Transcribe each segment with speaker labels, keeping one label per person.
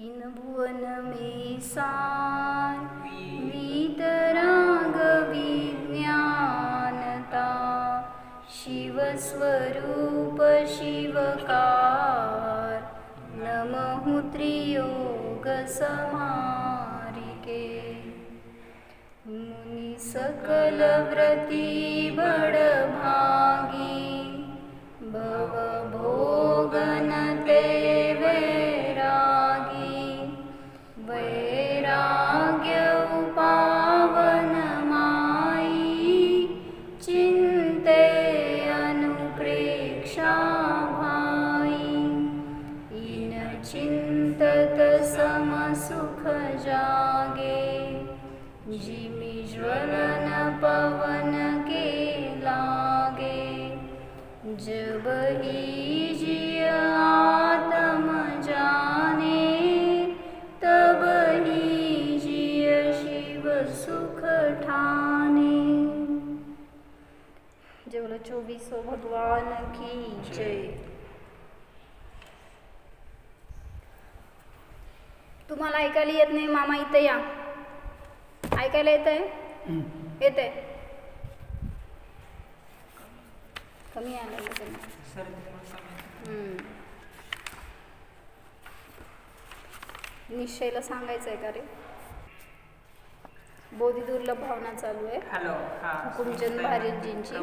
Speaker 1: तीन भुवन में सार वीतराग विज्ञानता शिवस्वरूप शिवकार नमः त्रियोग समारिके मुनि सकल व्रती बड़भागी भव भोगन ते वैरागी वैराग्य उपावन माई चिंते अनुप्रेक्षा भाई इन चिंतत सम सुख जागे जिमि ज्वलन पवन के लागे जब ही जिय आत्म जाने तब ही जिय शिव सुख ठाने। जय बोलो 24 भगवान की जय। तुम्हाला ऐकायला येत नाही मामा इथं या, ऐकायला येतंय? येतंय? कमी आलं निश्चयला सांगायचं आहे का रे? बोधी दुर्लभ भावना चालू आहे। हुकुमचंद भारतजींची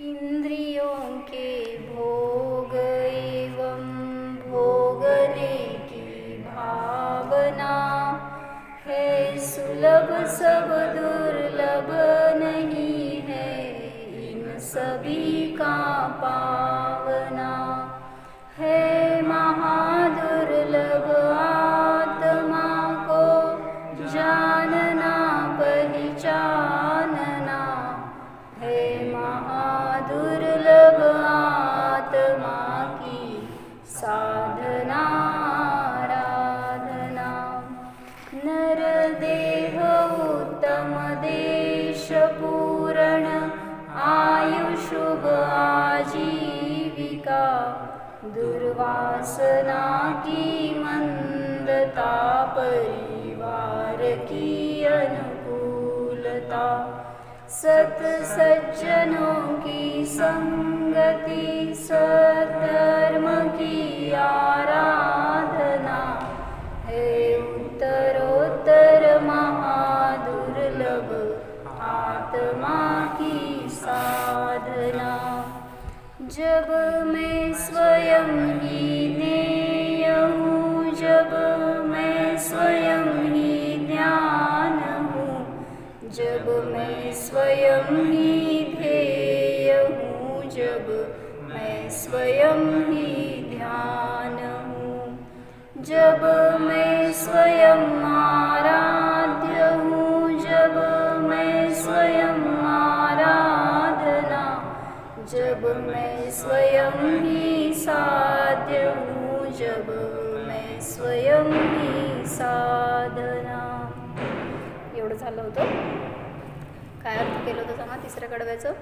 Speaker 1: इंद्रियों के भोग एवं भोगने की भावना है सुलभ सब दुर्लभ नहीं है इन सभी का पावना है महादुर्लभ आत्मा को जानना पहचानना है महादुर्लभ आत्मा की साधना आराधना। नर देह उत्तम देश पूर्ण आयुषुभ आजीविका दुर्वासना की मंदता परिवार की अनुकूलता सत सज्जनों की संगति सधर्म की आराधना है उत्तरोत्तर महादुर्लभ आत्मा की साधना। जब मैं स्वयं ही नेय हूँ जब मैं स्वयं ही ज्ञान हूँ जब मैं स्वयं ही ध्येय हूँ जब मैं स्वयं ही ध्यान हूँ जब मैं स्वयं आराध्य हूँ जब मैं स्वयं आराधना जब मैं स्वयं ही साध्य हूँ जब मैं स्वयं ही साधना। एवढं झालं होतं। काय अर्थ केलं होतं सांगा तिसऱ्या कडव्याचं?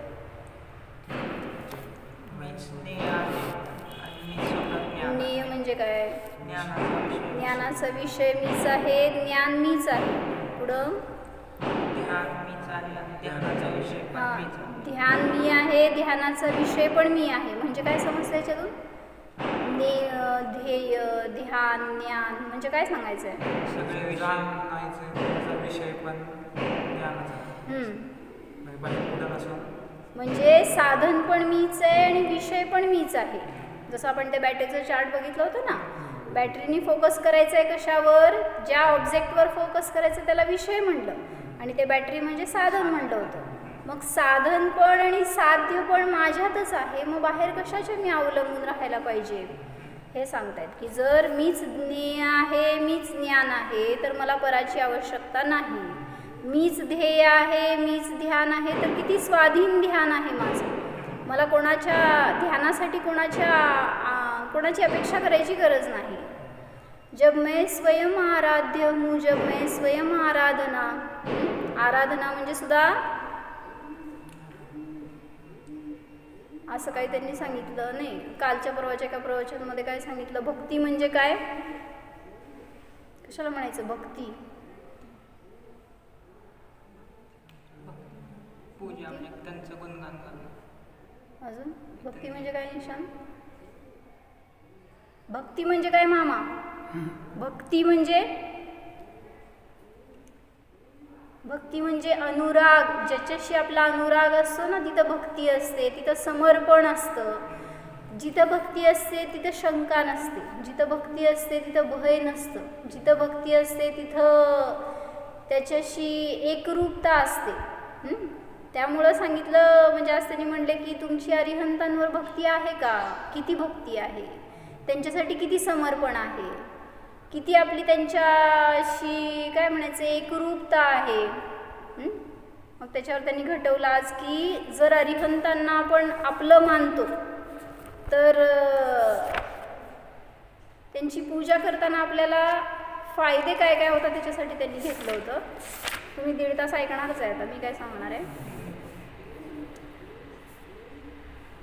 Speaker 1: निय म्हणजे काय? ज्ञानाचा विषय मीच आहे, ज्ञान मीच आहे। पुढं ध्यान मी आहे, ध्यानाचा विषय पण मी आहे। म्हणजे काय समजतं याच्यातून? ध्येय ध्यान ज्ञान म्हणजे काय सांगायचं आहे? म्हणजे साधन पण मीच आहे आणि विषय पण मीच आहे। जसं आपण ते बॅटरीचं चार्ट बघितलं होतं ना, बॅटरीने फोकस करायचं आहे कशावर? ज्या ऑब्जेक्टवर फोकस करायचं त्याला विषय म्हणलं आणि ते बॅटरी म्हणजे साधन म्हणलं होतं। मग साधन पण आणि साध्य पण माझ्यातच आहे, मग बाहेर कशाच्या मी अवलंबून राहायला पाहिजे हे सांगतायत की जर मीच ज्ञेय आहे, मीच ज्ञान आहे तर मला पराची आवश्यकता नाही। मीच ध्येय आहे, मीच ध्यान आहे तर किती स्वाधीन ध्यान आहे माझं। मला कोणाच्या ध्यानासाठी कोणाची अपेक्षा करायची गरज नाही। जब मैं स्वयं आराध्य हूँ जब मैं स्वयं आराधना म्हणजे सुद्धा असं काही त्यांनी सांगितलं नाही. कालच्या परवाच्या एका प्रवचनामध्ये काय सांगितलं, भक्ती म्हणजे काय, कशाला म्हणायचं भक्ती,
Speaker 2: पूजा म्हणजे त्यांचं गुणगान करणं.
Speaker 1: अजून भक्ती म्हणजे काय निशान, भक्ती म्हणजे काय मामा, भक्ती म्हणजे अनुराग, ज्याच्याशी आपला अनुराग असतो ना तिथं भक्ती असते, तिथं समर्पण असतं. जिथं भक्ती असते तिथं शंका नसते, जिथं भक्ती असते तिथं भय नसतं, जिथं भक्ती असते तिथं त्याच्याशी एकरूपता असते. त्यामुळं सांगितलं, म्हणजे आज त्यांनी म्हणले की तुमची अरिहंतांवर भक्ती आहे का, किती भक्ती आहे, त्यांच्यासाठी किती समर्पण आहे, किती आपली त्यांच्याशी काय म्हणायचं एकरूपता आहे. मग त्याच्यावर त्यांनी घटवलं आज की जर अरिहंतांना आपण आपलं मानतो तर त्यांची पूजा करताना आपल्याला फायदे काय काय होतात त्याच्यासाठी त्यांनी घेतलं होतं. तुम्ही 1.5 तास ऐकणारच आहे, आता मी काय सांगणार आहे.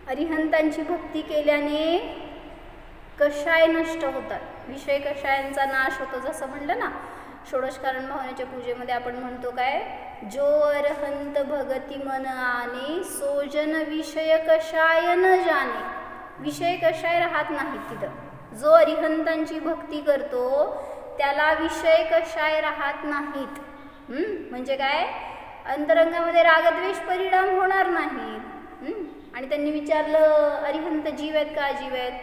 Speaker 1: अरिहंतांची भक्ती केल्याने कषाय नष्ट होतात, विषय कषायांचा नाश होतो. जसं म्हणलं ना षोडश कारण भावनेच्या पूजेमध्ये आपण म्हणतो काय, जो अरहंत भगती मन आने सोजन विषय कषाय न जाने. विषय कषाय राहत नाहीत तिथं. जो अरिहंतांची भक्ती करतो त्याला विषय कषाय राहत नाहीत. म्हणजे काय, अंतरंगामध्ये रागद्वेष परिणाम होणार नाहीत. आणि त्यांनी विचारलं अरिहंत जीव आहेत का अजीव आहेत,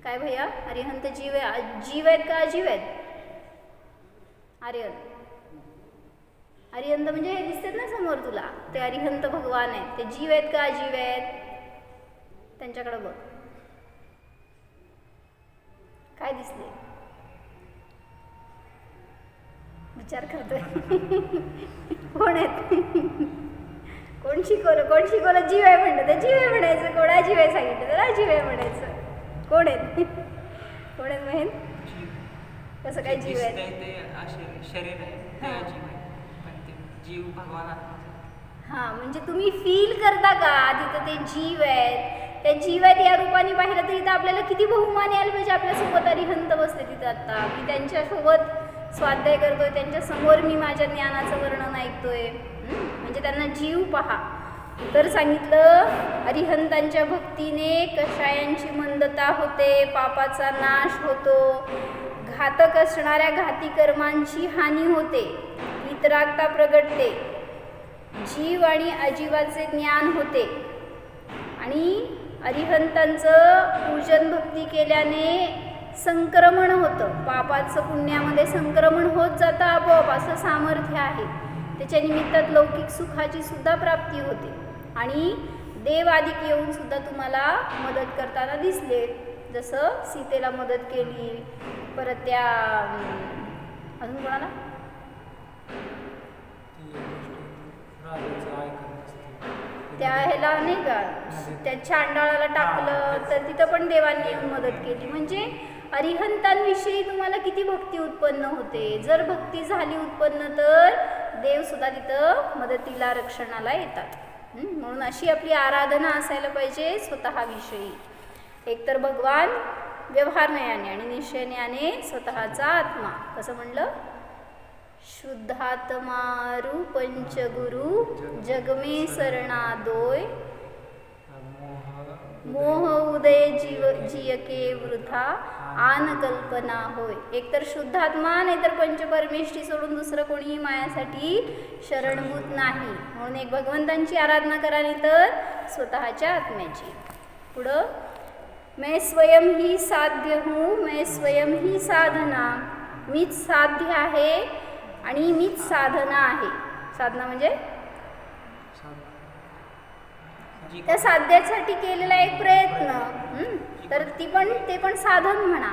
Speaker 1: काय भैया अरिहंत जीव आहेत का अजीव आहेत. अरिहंत म्हणजे हे दिसतात ना समोर तुला, ते अरिहंत भगवान आहेत, ते जीव आहेत का अजीव आहेत, त्यांच्याकडे बघ काय दिसले, विचार करतोय. कोण आहेत, कोण शिकवलं जीव आहे म्हणलं तर जीव आहे म्हणायचं, कोण अजीव आहे सांगितलं तर अजीव आहे म्हणायचं. कोण आहेत माहीत, कसं काय जीव आहे
Speaker 2: ते शरीर आहे ते अजीव आहे, पण ते जीव भगवान.
Speaker 1: हां, म्हणजे तुम्ही फील करता का तिथं ते जीव आहेत, त्या जीव आहेत या रूपाने पाहिलं तर इथं आपल्याला किती बहुमान यायला पाहिजे. आपल्यासोबत अरिहंत बसले तिथं, आता मी त्यांच्यासोबत स्वाध्याय करतोय, त्यांच्यासमोर मी माझ्या ज्ञानाचं वर्णन ऐकतोय, म्हणजे त्यांना जीव पहा. तर सांगितलं अरिहंतांच्या भक्तीने कषायांची मंदता होते, पापाचा नाश होतो, घातक असणाऱ्या घाती कर्मांची हानी होते, वितरागता प्रगटते, जीव आणि अजीवाचे ज्ञान होते. आणि अरिहंतांचं पूजन भक्ती केल्याने संक्रमण होतं, पापाचं पुण्यामध्ये संक्रमण होत जातं आपोआप, असं सामर्थ्य आहे. त्याच्या निमित्तात लौकिक सुखाची सुद्धा प्राप्ती होते आणि देव आदिक येऊन सुद्धा तुम्हाला मदत करताना दिसले, जसं सीतेला मदत केली, परत त्या अजून कोणाला त्या ह्याला नाही का त्या चांडाळाला टाकलं तर तिथं पण देवांनी येऊन मदत केली. म्हणजे अरिहंतांविषयी तुम्हाला किती भक्ती उत्पन्न होते. जर भक्ती झाली उत्पन्न तर देव सुद्धा तिथं मदतीला रक्षणाला येतात. म्हणून अशी आपली आराधना असायला पाहिजे स्वतःविषयी. एकतर भगवान व्यवहार ज्ञाने आणि निश्चय ज्ञाने स्वतःचा आत्मा. कसं म्हणलं, शुद्धात्मा रू पंचगुरु जगमे सरणादोय, मोह उदय जियके वृथा आन कल्पना होय. एकतर शुद्धात्मा नाहीतर पंचपरमेष्ठी सोडून दुसरं कोणीही मायासाठी शरणभूत नाही. म्हणून एक भगवंतांची आराधना करा, नाही तर स्वतःच्या आत्म्याची. पुढं, मैं स्वयं ही साध्य हूँ, मैं स्वयं ही साधना. मीच साध्य आहे आणि मीच साधना आहे. साधना म्हणजे त्या साध्यासाठी केलेला एक प्रयत्न, तर ते पण साधन म्हणा.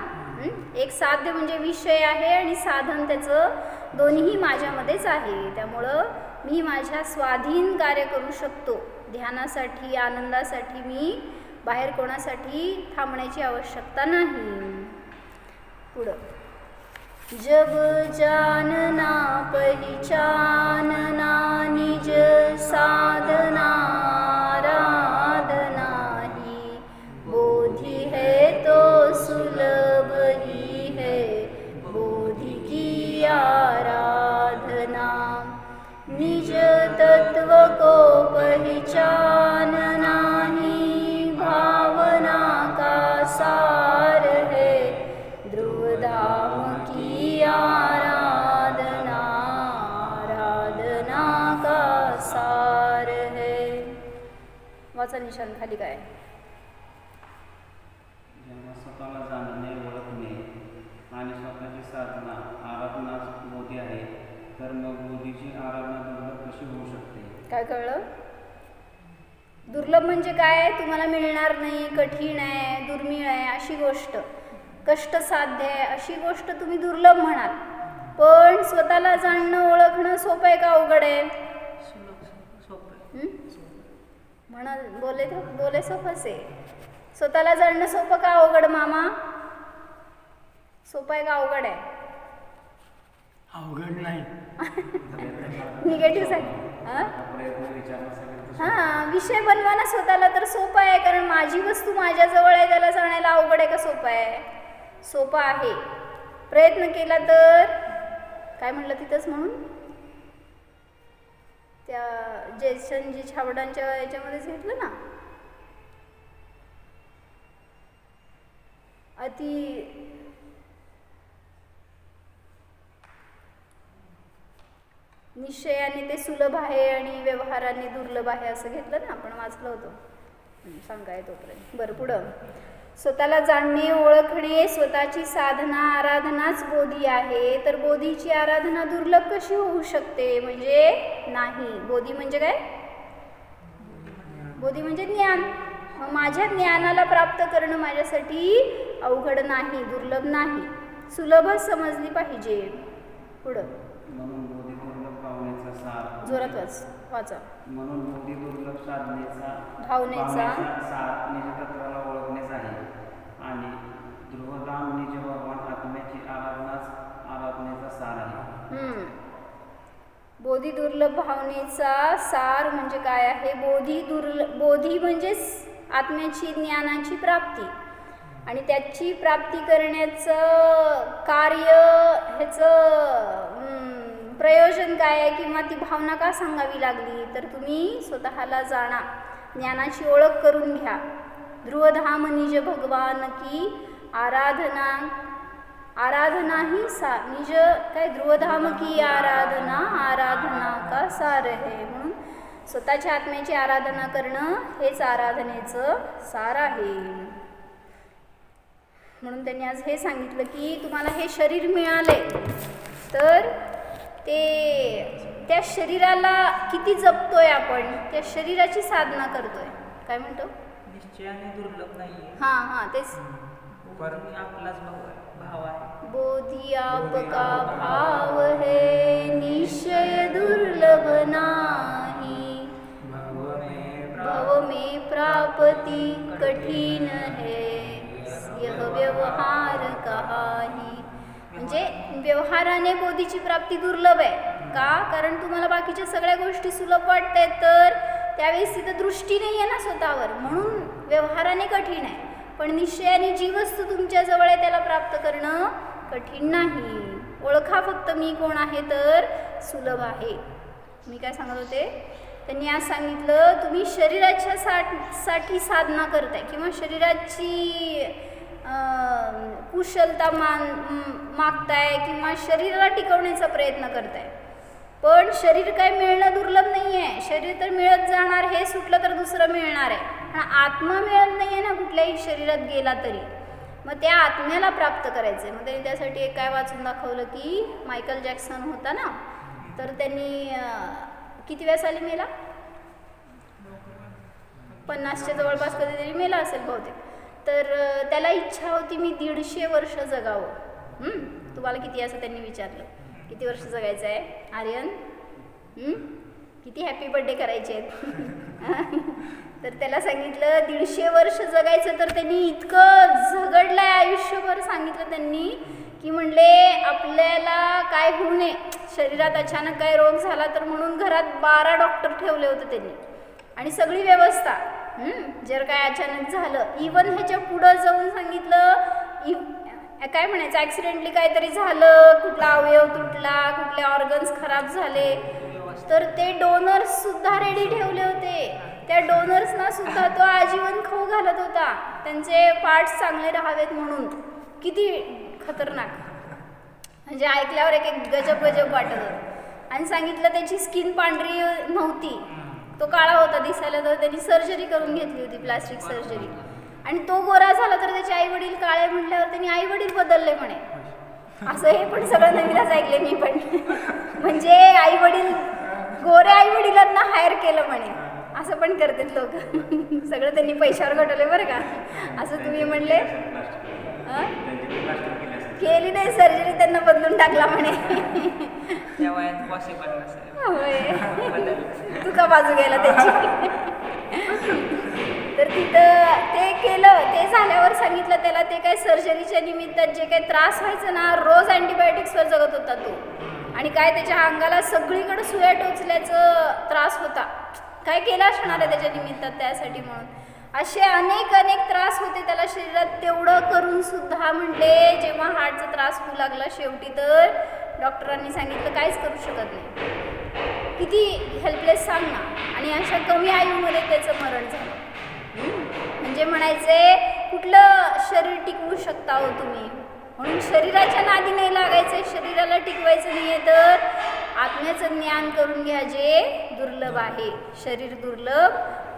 Speaker 1: एक साध्य म्हणजे विषय आहे आणि साधन त्याचं दोन्हीही माझ्यामध्येच आहे. त्यामुळं मी माझ्या स्वाधीन कार्य करू शकतो. ध्यानासाठी आनंदासाठी मी बाहेर कोणासाठी थांबण्याची आवश्यकता नाही. पुढं, जब जानना पहिचानना निज साधना सार है, ध्रुव धाम की आराधना, आराधना का सार है. वाचा निशान खाली काय.
Speaker 3: जेव्हा स्वतःला जाणणे, ओळखणे आणि स्वतःची साधना आराधना बोधी आहे, तर मग बोधीची आराधना दुर्लभ कशी होऊ शकते?
Speaker 1: काय कळलं? दुर्लभ म्हणजे काय? तुम्हाला मिळणार नाही, कठीण आहे, दुर्मिळ आहे अशी गोष्ट, कष्टसाध्य आहे अशी गोष्ट तुम्ही दुर्लभ म्हणाल. पण स्वतःला जाणणं, ओळखणं सोपं आहे का अवघड आहे? म्हणा बोले सोपंच आहे. स्वतःला जाणणं सोपं का अवघड मामा? सोपं आहे का अवघड आहे?
Speaker 4: अवघड नाही.
Speaker 1: निगेटिव्ह सांग. हां, विषय बनवा स्वतःला तर सोपं आहे, कारण माझी वस्तू माझ्याजवळ आहे, त्याला जाणायला अवघड आहे का सोपं आहे? सोपं आहे. प्रयत्न केला तर काय म्हटलं तिथंच, म्हणून त्या जयचंदजी छाबडांच्या याच्यामध्येच घेतलं ना, अति निश्चयाने ते सुलभ आहे आणि व्यवहाराने दुर्लभ आहे असं घेतलं ना आपण, वाचलं होतं. सांगाय तोपर्यंत. बरं, पुढं. स्वतःला जाणणे, ओळखणे, स्वतःची साधना, आराधनाच बोधी आहे, तर बोधीची आराधना दुर्लभ कशी होऊ शकते? म्हणजे नाही. बोधी म्हणजे काय? बोधी म्हणजे ज्ञान. मग माझ्या ज्ञानाला प्राप्त करणं माझ्यासाठी अवघड नाही, दुर्लभ नाही, सुलभच समजली पाहिजे. पुढं.
Speaker 3: म्हणून बोधी दुर्लभ भावनेचा सार.
Speaker 1: जोरात वाचा.
Speaker 3: म्हणून बोधी दुर्लभ साधनेचा
Speaker 1: भावनेचा
Speaker 3: सार निजतत्वाला ओळखणेच आहे, आणि ध्रुवधाम निज भगवान आत्म्याची आराधनेचा सार आहे.
Speaker 1: बोधी दुर्लभ भावनेचा सार म्हणजे काय आहे? बोधी म्हणजेच आत्म्याची, ज्ञानाची प्राप्ती, आणि त्याची प्राप्ती करण्याचं कार्य, ह्याचं प्रयोजन काय आहे, किंवा ती भावना का सांगावी लागली, तर तुम्ही स्वतःला जाणा, ज्ञानाची ओळख करून घ्या. ध्रुवधाम निज भगवान की आराधना, आराधना ही निज काय, ध्रुवधाम की आराधना, आराधना का सार है. म्हणून स्वतःच्या आत्म्याची आराधना करणं हेच आराधनेचं सार आहे. म्हणून त्यांनी आज हे सांगितलं की तुम्हाला हे शरीर मिळाले तर त्या शरीराला किती जपतोय आपण, त्या शरीराची साधना करतोय. काय म्हणतो?
Speaker 2: निश्चयाने दुर्लभ नाहीये.
Speaker 1: हां तेच.
Speaker 2: परंतु आपलाच भाव आहे.
Speaker 1: बोधी आपका भाव है, निश्चय दुर्लभ नाही, भव में प्राप्ति कठिन है, यह व्यवहार कहाही. म्हणजे व्यवहाराने बोधीची प्राप्ती दुर्लभ आहे का? कारण तुम्हाला बाकीच्या सगळ्या गोष्टी सुलभ वाटतात, तर त्यावेळेस तिथं दृष्टी नाही आहे ना स्वतःवर, म्हणून व्यवहाराने कठीण आहे. पण निश्चयाने जी वस्तू तुमच्याजवळ आहे त्याला प्राप्त करणं कठीण नाही. ओळखा फक्त मी कोण आहे तर सुलभ आहे. मी काय सांगत होते? त्यांनी आज सांगितलं तुम्ही शरीराच्या साठी साधना करताय, किंवा शरीराची कुशलता मागताय, किंवा शरीराला टिकवण्याचा प्रयत्न करताय. पण शरीर काय मिळणं दुर्लभ नाही आहे. शरीर तर मिळत जाणार, हे सुटलं तर दुसरं मिळणार आहे. पण आत्मा मिळत नाही आहे ना कुठल्याही शरीरात गेला तरी. मग त्या आत्म्याला प्राप्त करायचं आहे. मग त्यांनी त्यासाठी एक काय वाचून दाखवलं की मायकल जॅक्सन होता ना, तर त्यांनी किती वेळा साली मेला? 50च्या जवळपास कधीतरी मेला असेल बहुतेक. तर त्याला इच्छा होती मी 150 वर्ष जगावं. तुम्हाला किती असं त्यांनी विचारलं, किती वर्ष जगायचं आहे आर्यन? किती हॅपी बर्थडे करायचे आहेत? तर त्याला सांगितलं 150 वर्ष जगायचं. तर त्यांनी इतकं झगडलंय आयुष्यभर, सांगितलं त्यांनी की म्हणले आपल्याला काय होऊ नये, शरीरात अचानक काय रोग झाला तर म्हणून घरात 12 डॉक्टर ठेवले होते त्यांनी, आणि सगळी व्यवस्था. जर काय अचानक झालं, इवन ह्याच्या पुढं जाऊन सांगितलं काय म्हणायचं, ॲक्सिडेंटली काहीतरी झालं, कुठला अवयव तुटला, कुठले ऑर्गन्स खराब झाले, तर ते डोनर्स सुद्धा रेडी ठेवले होते. त्या डोनर्सना सुद्धा तो आजीवन खाऊ घालत होता त्यांचे पार्ट्स चांगले राहावेत म्हणून. किती खतरनाक, म्हणजे ऐकल्यावर एक एक गजब गजब वाटत होतं. आणि सांगितलं त्याची स्किन पांढरी नव्हती, तो काळा होता दिसायला, तर त्यांनी सर्जरी करून घेतली होती, प्लास्टिक सर्जरी. आणि तो गोरा झाला तर त्याचे आई वडील काळे म्हटल्यावर त्यांनी आई वडील बदलले म्हणे. असं हे पण सगळं नवीनच ऐकले मी पण. म्हणजे आई वडील गोऱ्या आई वडिलांना हायर केलं म्हणे, असं पण करतात लोक. सगळं त्यांनी पैशावर घटवले बरं का. असं तुम्ही म्हणले केली नाही सर्जरी, त्यांना बदलून टाकला म्हणे.
Speaker 2: त्या वयात पॉसिबल नसेल.
Speaker 1: होय, तू का बाजू गेला त्याची. तर तिथं ते केलं, ते झाल्यावर सांगितलं त्याला ते काय सर्जरीच्या निमित्तात जे काही त्रास व्हायचं ना, रोज अँटीबायोटिक्सवर जगत होता तो. आणि काय त्याच्या अंगाला सगळीकडे सुया टोचल्याचं त्रास होता. काय केलं असणार आहे त्याच्या निमित्तात त्यासाठी म्हणून. असे अनेक त्रास होते त्याला शरीरात. तेवढं करून सुद्धा म्हणले जेव्हा हार्टचा त्रास होऊ लागला शेवटी, तर डॉक्टरांनी सांगितलं काहीच करू शकत नाही. किती हेल्पलेस सांग ना. आणि अशा कमी आयुमध्ये त्याचं मरण झालं. म्हणजे म्हणायचे कुठलं शरीर टिकवू शकता हो तुम्ही. म्हणून शरीराच्या नादी नाही लागायचं, शरीराला टिकवायचं नाही आहे तर आत्म्याचं ज्ञान करून घ्या जे दुर्लभ आहे. शरीर दुर्लभ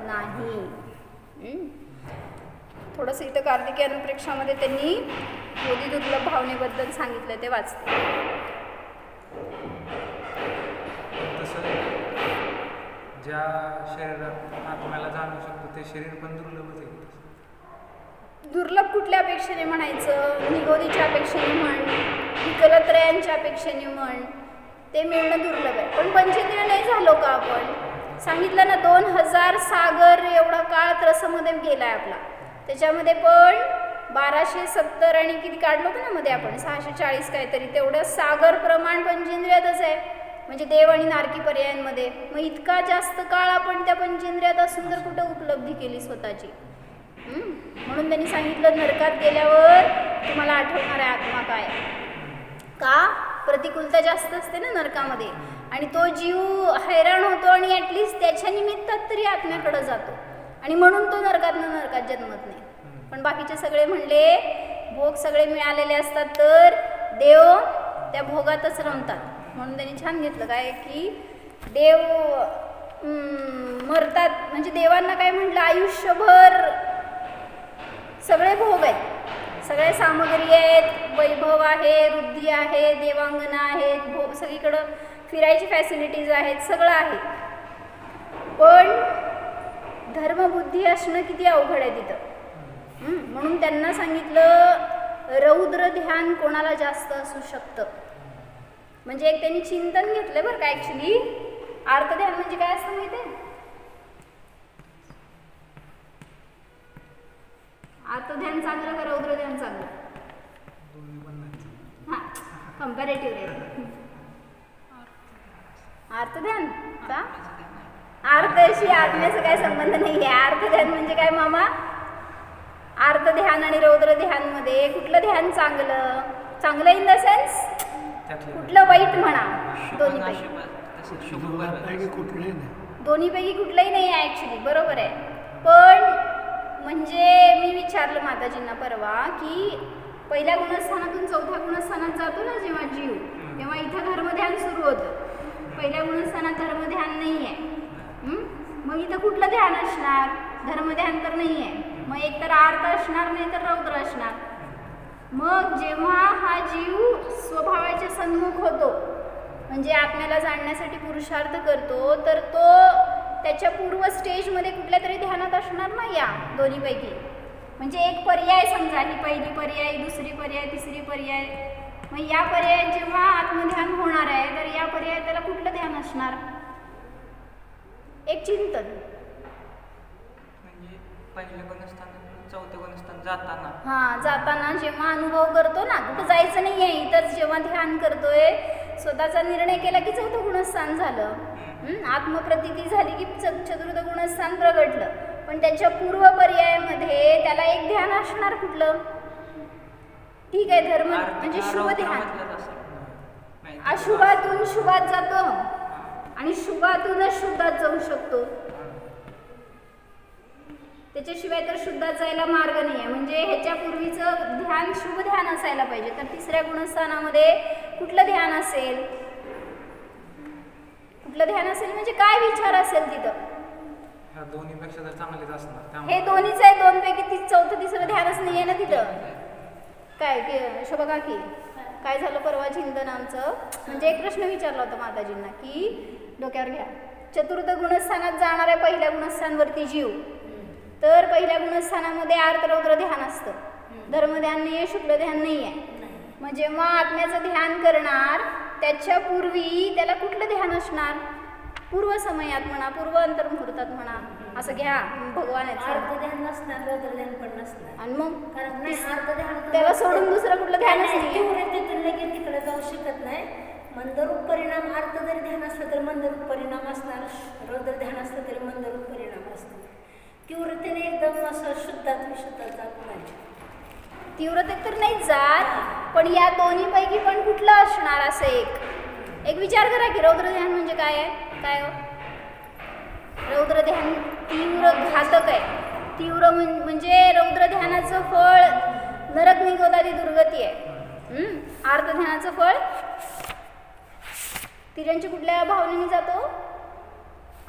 Speaker 1: नाही. थोडंसं इथं कार्तिकी अनुप्रेक्षामध्ये त्यांनी बोधी दुर्लभ भावनेबद्दल सांगितलं, ते वाचते.
Speaker 4: तसं ज्या शरीरात आत्म्याला जाणू शकतो ते शरीर पण दुर्लभच आहे.
Speaker 1: दुर्लभ कुठल्या अपेक्षेने म्हणायचं, निगोदीच्या अपेक्षेने म्हण, विकलत्रयांच्या अपेक्षेने म्हण, ते मिळणं दुर्लभ आहे. पण पंचेंद्रिय नाही झालो का आपण. सांगितलं ना 2000 सागर एवढा काळ त्रसमध्ये गेलाय आपला. त्याच्यामध्ये पण 1270 आणि किती काढलो होतं ना मध्ये आपण 640 काहीतरी, तेवढं सागर प्रमाण पंचेंद्रियातच आहे. म्हणजे देव आणि नारकी पर्यायांमध्ये. मग इतका जास्त काळ आपण त्या पंचेंद्रियात असून जर कुठं उपलब्धी केली स्वतःची. म्हणून त्यांनी सांगितलं नरकात गेल्यावर तुम्हाला आठवणार आहे आत्मा काय. का प्रतिकूलता जास्त असते ना नरकामध्ये, आणि तो जीव हैराण होतो आणि ॲटलिस्ट त्याच्या निमित्तात तरी आत्म्याकडे जातो. आणि म्हणून तो नरकात जन्मत नाही. पण बाकीचे सगळे म्हणले भोग सगळे मिळालेले असतात तर देव त्या भोगातच रमतात. म्हणून त्यांनी छान घेतलं काय की देव मरतात. म्हणजे देवांना काय म्हटलं, आयुष्यभर सगळे भोग आहेत, सगळे सामग्री आहेत, वैभव आहे, वृद्धी आहे, देवांगना आहेत, भोग सगळीकडं फिरायची फॅसिलिटीज आहेत, सगळं आहे. पण धर्मबुद्धी असणं किती अवघड आहे तिथं. म्हणून त्यांना सांगितलं रौद्र ध्यान कोणाला जास्त असू शकतं. म्हणजे एक त्यांनी चिंतन घेतलं बरं का. ॲक्च्युली आर्तध्यान म्हणजे काय असतं माहिती आहे. आर्तध्यान चांगलं का रौद्र ध्यान चांगलं. हां कम्पॅरेटिव्ह आहे. आर्तध्यान का आर्तशी आत्म्याचा काय संबंध नाही आहे. आर्तध्यान म्हणजे काय मामा. आर्त ध्यान आणि रौद्र ध्यान मध्ये कुठलं ध्यान चांगलं. चांगलं इन द सेन्स कुठलं वाईट म्हणा. दोन्हीपैकी कुठलंही नाही आहे ॲक्च्युली. बरोबर आहे. पण म्हणजे मी विचारलं माताजींना परवा की पहिल्या गुणस्थानातून चौथ्या गुणस्थानात जातो ना जेव्हा जीव, तेव्हा इथं धर्मध्यान सुरू होतं. पहिल्या गुणस्थानात धर्मध्यान नाही आहे. मग इथं कुठलं ध्यान असणार. धर्मध्यान तर नाही आहे. मग एक तर आर्त असणार नाही तर रौद्र असणार. मग जेव्हा हा जीव स्वभावाच्या सन्मुख होतो म्हणजे आत्म्याला जाणण्यासाठी पुरुषार्थ करतो, तर तो त्याच्या पूर्व स्टेजमध्ये कुठल्या तरी ध्यानात असणार ना या दोन्हीपैकी. म्हणजे एक पर्याय समजा, ही पहिली पर्याय, दुसरी पर्याय, तिसरी पर्याय. मग या पर्यायात जेव्हा आत्मध्यान होणार आहे तर या पर्यायात त्याला कुठलं ध्यान असणार. एक चिंतन.
Speaker 2: म्हणजे पहिल्या गुणस्थान चौथ्या गुणस्थान जाताना,
Speaker 1: हां जाताना जेव्हा अनुभव करतो ना, कुठं जायचं नाही आहे, इथंच जेव्हा ध्यान करतोय, स्वतःचा निर्णय केला की चौथं गुणस्थान झालं. आत्मप्रतीती झाली की चतुर्थ गुणस्थान प्रगटलं. पण त्याच्या पूर्व पर्यायामध्ये त्याला एक ध्यान असणार कुठलं. ठीक आहे धर्म म्हणजे शुभ ध्यान. अशुभातून शुभात जातो आणि शुभातूनच शुद्धात जाऊ शकतो. त्याच्याशिवाय तर शुद्धात जायला मार्ग नाही आहे. म्हणजे ह्याच्या पूर्वीचं ध्यान शुभ ध्यान असायला पाहिजे. तर तिसऱ्या गुणस्थानामध्ये कुठलं ध्यान असेल? कुठलं ध्यान असेल म्हणजे काय विचार असेल तिथं?
Speaker 4: ह्या दोन्हीपेक्षा तर चांगलेच असणार
Speaker 1: हे
Speaker 4: त्यामुळे
Speaker 1: दोन्हीच आहे, दोन पैकी चौथं तिसरं ध्यानच नाही आहे ना तिथं. काय की शोभा की काय झालं परवा चिंतन आमचं, म्हणजे एक प्रश्न विचारला होता माताजींना की डोक्यावर घ्या, चतुर्थ गुणस्थानात जाणाऱ्या पहिल्या गुणस्थानवरती जीव, तर पहिल्या गुणस्थानामध्ये आर्त रौद्र ध्यान असतं, धर्मध्यान नाही आहे, शुक्ल ध्यान नाही आहे. मग जेव्हा आत्म्याचं ध्यान करणार त्याच्या पूर्वी त्याला कुठलं ध्यान असणार? पूर्व समयात म्हणा, पूर्व अंतर्मुहूर्तात म्हणा, असं घ्या भगवानाचं.
Speaker 5: अर्धध्यान नसणार, रौद्रध्यान पण नसणार.
Speaker 1: आणि मग
Speaker 5: कारण नाही अर्धध्यान
Speaker 1: त्याला सोडून दुसरं कुठलं ध्यानच नाही.
Speaker 5: तीव्रतेतून लगेच तिकडे जाऊ शकत नाही. मंदरूप परिणाम अर्ध जरी ध्यान असलं तर मंदरूप परिणाम असणार, रौद्र ध्यान असलं तरी मंदरूप परिणाम असणार. तीव्रतेने एकदम असं शुद्धात विशुद्धात जात नाही.
Speaker 1: तीव्रतेत तर नाही जात, पण या दोन्हीपैकी पण कुठलं असणार असं एक विचार करा की रौद्र ध्यान म्हणजे काय आहे? काय हो? रौद्र ध्यान तीव्र घातक आहे. तीव्र म्हणजे रौद्र ध्यानाचं फळ नरक निगोदादी दुर्गती आहे. आर्त ध्यानाचं फळ तिऱ्यांची कुठल्या भावनेने जातो?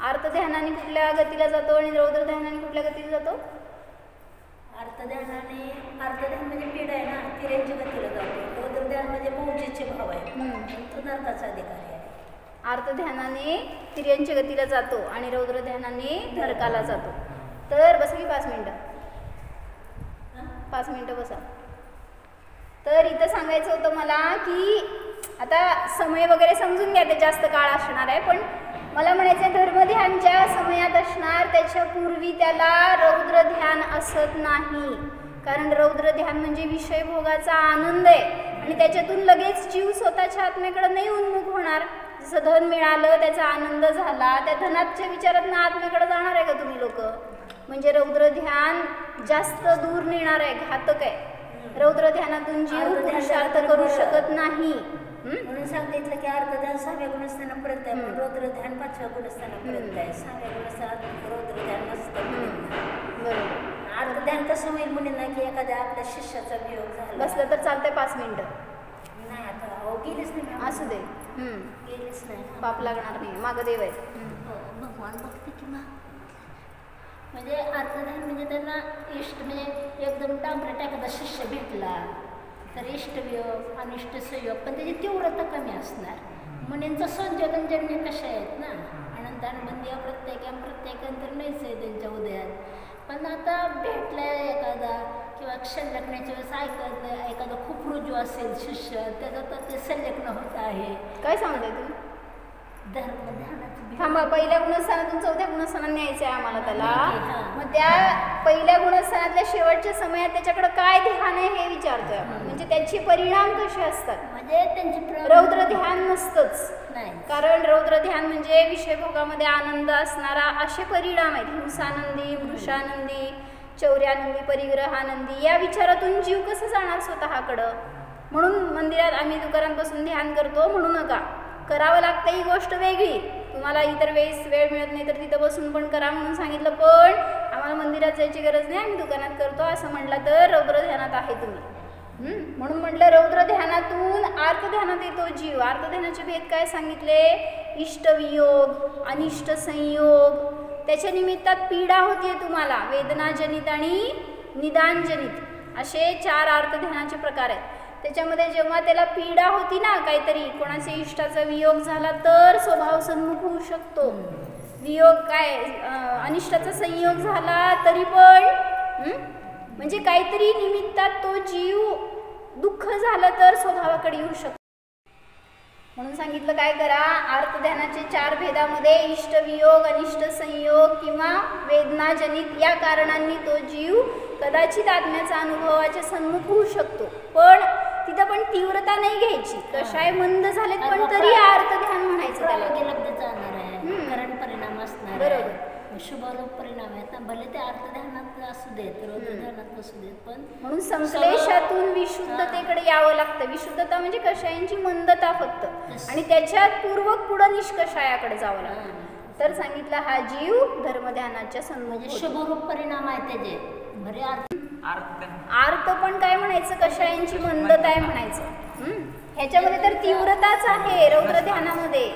Speaker 1: आर्त ध्यानाने कुठल्या गतीला जातो आणि रौद्र ध्यानाने कुठल्या गतीला जातो?
Speaker 5: अर्धध्यानाने, अर्धध्यान म्हणजे पीड आहे ना, तिऱ्यांची गतीला जातो. रौद्रध्यान म्हणजे मौजेचे भाव आहे, तो नरकाचा अधिकारी आहे.
Speaker 1: आर्त ध्यानाने तिर्यांच्या गतीला जातो आणि रौद्र ध्यानाने नरकाला जातो. तर बसा की 5 मिनिटं, 5 मिनिटं बसा. तर इथं सांगायचं होतं मला की आता समय वगैरे समजून घ्या, ते जास्त काळ असणार आहे, पण मला म्हणायचं धर्मध्यान ज्या समयात असणार त्याच्या पूर्वी त्याला रौद्र ध्यान असत नाही. कारण रौद्र ध्यान म्हणजे विषय भोगाचा आनंद आहे आणि त्याच्यातून लगेच जीव स्वतःच्या आत्म्याकडे नाही उन्मुख होणार. जसं धन मिळालं, त्याचा आनंद झाला, त्या धनाच्या विचारातून आत्म्याकडे जाणार आहे का तुम्ही लोक? म्हणजे रौद्र ध्यान जास्त दूर नेणार आहे, घातक आहे. रौद्र ध्यानातून जीव पुरुषार्थ करू शकत नाही.
Speaker 5: म्हणून सांगितलं की अर्धध्यान 6व्या गुणस्थानापर्यंत आहे, पण रौद्र ध्यान 5व्या गुणस्थानापर्यंत आहे. 6व्या गुणस्थानात रौद्र ध्यान नसतं.
Speaker 1: बरोबर.
Speaker 5: अर्धध्यान कसं होईल मुलींना की एखाद्या आपल्या शिष्याचा वियोग झाला.
Speaker 1: बसलं तर चालतंय 5 मिनिटं.
Speaker 5: नाही आता अहो गेलीच नाही,
Speaker 1: असू दे,
Speaker 5: गेलीच नाही,
Speaker 1: पाप लागणार नाही, मागं देव आहे.
Speaker 5: भगवान बघते की म्हणजे अर्धध्यान म्हणजे त्यांना इष्ट, म्हणजे एकदम डांबरेट एखादा शिष्य भेटला तर इष्टवियोग अनिष्ट संयोग, पण त्याची तीव्रता कमी असणार. मुनींचं संजोगन जन्य कशा आहेत ना, अनंतानुबंधी प्रत्येकांतर नाहीच आहे त्यांच्या उदयात. पण आता भेटलाय एखादा किंवा संलग्नाच्या वेळेस एखादा खूप रुजू असेल शिष्य, त्याचा तर ते संलग्न होत आहे.
Speaker 1: काय सांगताय तुम्ही?
Speaker 5: धर्मध्यानाचं
Speaker 1: थांबा, पहिल्या गुणस्थानातून 4थ्या गुणस्थानात न्यायचं आहे आम्हाला त्याला. मग त्या पहिल्या गुणस्थानातल्या शेवटच्या समयात त्याच्याकडे काय ध्यान आहे हे विचारतोय आपण. म्हणजे त्याचे परिणाम कसे असतात?
Speaker 5: म्हणजे त्यांची
Speaker 1: रौद्र ध्यान नसतंच,
Speaker 5: नाही.
Speaker 1: कारण रौद्र ध्यान म्हणजे विषयभोगामध्ये आनंद असणारा असे परिणाम आहेत. हिंसानंदी, मृषानंदी, चौर्यानंदी, परिग्रहानंदी, या विचारातून जीव कसं जाणार स्वतःकडं? म्हणून मंदिरात आम्ही दुकानांपासून ध्यान करतो म्हणू नका, करावं लागतं ही गोष्ट वेगळी. तुम्हाला इतर वेळेस वेळ मिळत नाही तर तिथं बसून पण करा म्हणून सांगितलं, पण आम्हाला मंदिरात जायची गरज नाही, आम्ही दुकानात करतो असं म्हटलं तर रौद्र ध्यानात आहे तुम्ही. म्हणून म्हटलं रौद्र ध्यानातून आर्त ध्यानात येतो जीव. आर्त ध्यानाचे भेद काय सांगितले? इष्टवियोग, अनिष्ट संयोग, त्याच्या निमित्तात पीडा होतीये तुम्हाला, वेदनाजनित आणि निदानजनित असे 4 आर्त ध्यानाचे प्रकार आहेत. त्याच्यामध्ये जेव्हा त्याला पीडा होती ना, काहीतरी कोणाच्या इष्टाचा वियोग झाला तर स्वभाव सन्मुख होऊ शकतो. वियोग काय, अनिष्टाचा संयोग झाला तरी पण म्हणजे काहीतरी निमित्तात तो जीव दुःख झालं तर स्वभावाकडे येऊ शकतो. म्हणून सांगितलं काय करा, आर्त ध्यानाचे 4 भेदामध्ये इष्टवियोग, अनिष्ट संयोग किंवा वेदनाजनित या कारणांनी तो जीव कदाचित आत्म्याचा अनुभवाच्या सन्मुख होऊ शकतो. पण तिथं पण तीव्रता नाही घ्यायची, कशाय मंद झालेत पण तरी आर्त ध्यान म्हणायचं त्याला.
Speaker 5: लब्ध जाणार आहे, कारण परिणाम असणार.
Speaker 1: बरोबर.
Speaker 5: शुभरूप परिणाम आहेत ना, भले ते अर्थध्यानात असू देत, रौद्र ध्यानात असू देत, पण
Speaker 1: म्हणून संश्लेषातून विशुद्धतेकडे यावं लागतं. विशुद्धता म्हणजे कषायांची मंदता फक्त, आणि त्याच्यात पूर्वक पुढं निष्कषायाकडे जावं लागतं. तर सांगितलं हा जीव धर्मध्यानाच्या
Speaker 5: म्हणजे
Speaker 1: सन्मुख
Speaker 5: शुभरूप परिणाम आहे त्याचे बरे अर्थ.
Speaker 1: आर्त पण काय म्हणायचं, कषायांची मंदत आहे म्हणायचं. ह्याच्यामध्ये तर तीव्रताच आहे रौद्र ध्यानामध्ये,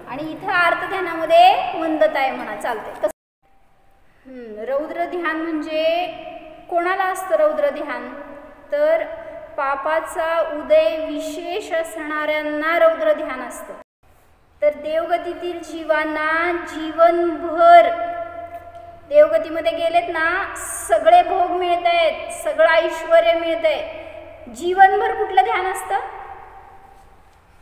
Speaker 1: आणि इथं आर्त ध्यानामध्ये मंदता आहे म्हणा, चालते. रौद्र ध्यान म्हणजे कोणाला असतं रौद्र ध्यान? तर पापाचा उदय विशेष असणाऱ्यांना रौद्र ध्यान असतं. तर देवगतीतील जीवांना जीवनभर देवगतीमध्ये गेलेत ना, सगळे भोग मिळत आहेत, सगळं ऐश्वर मिळतंय, जीवनभर कुठलं ध्यान असतं?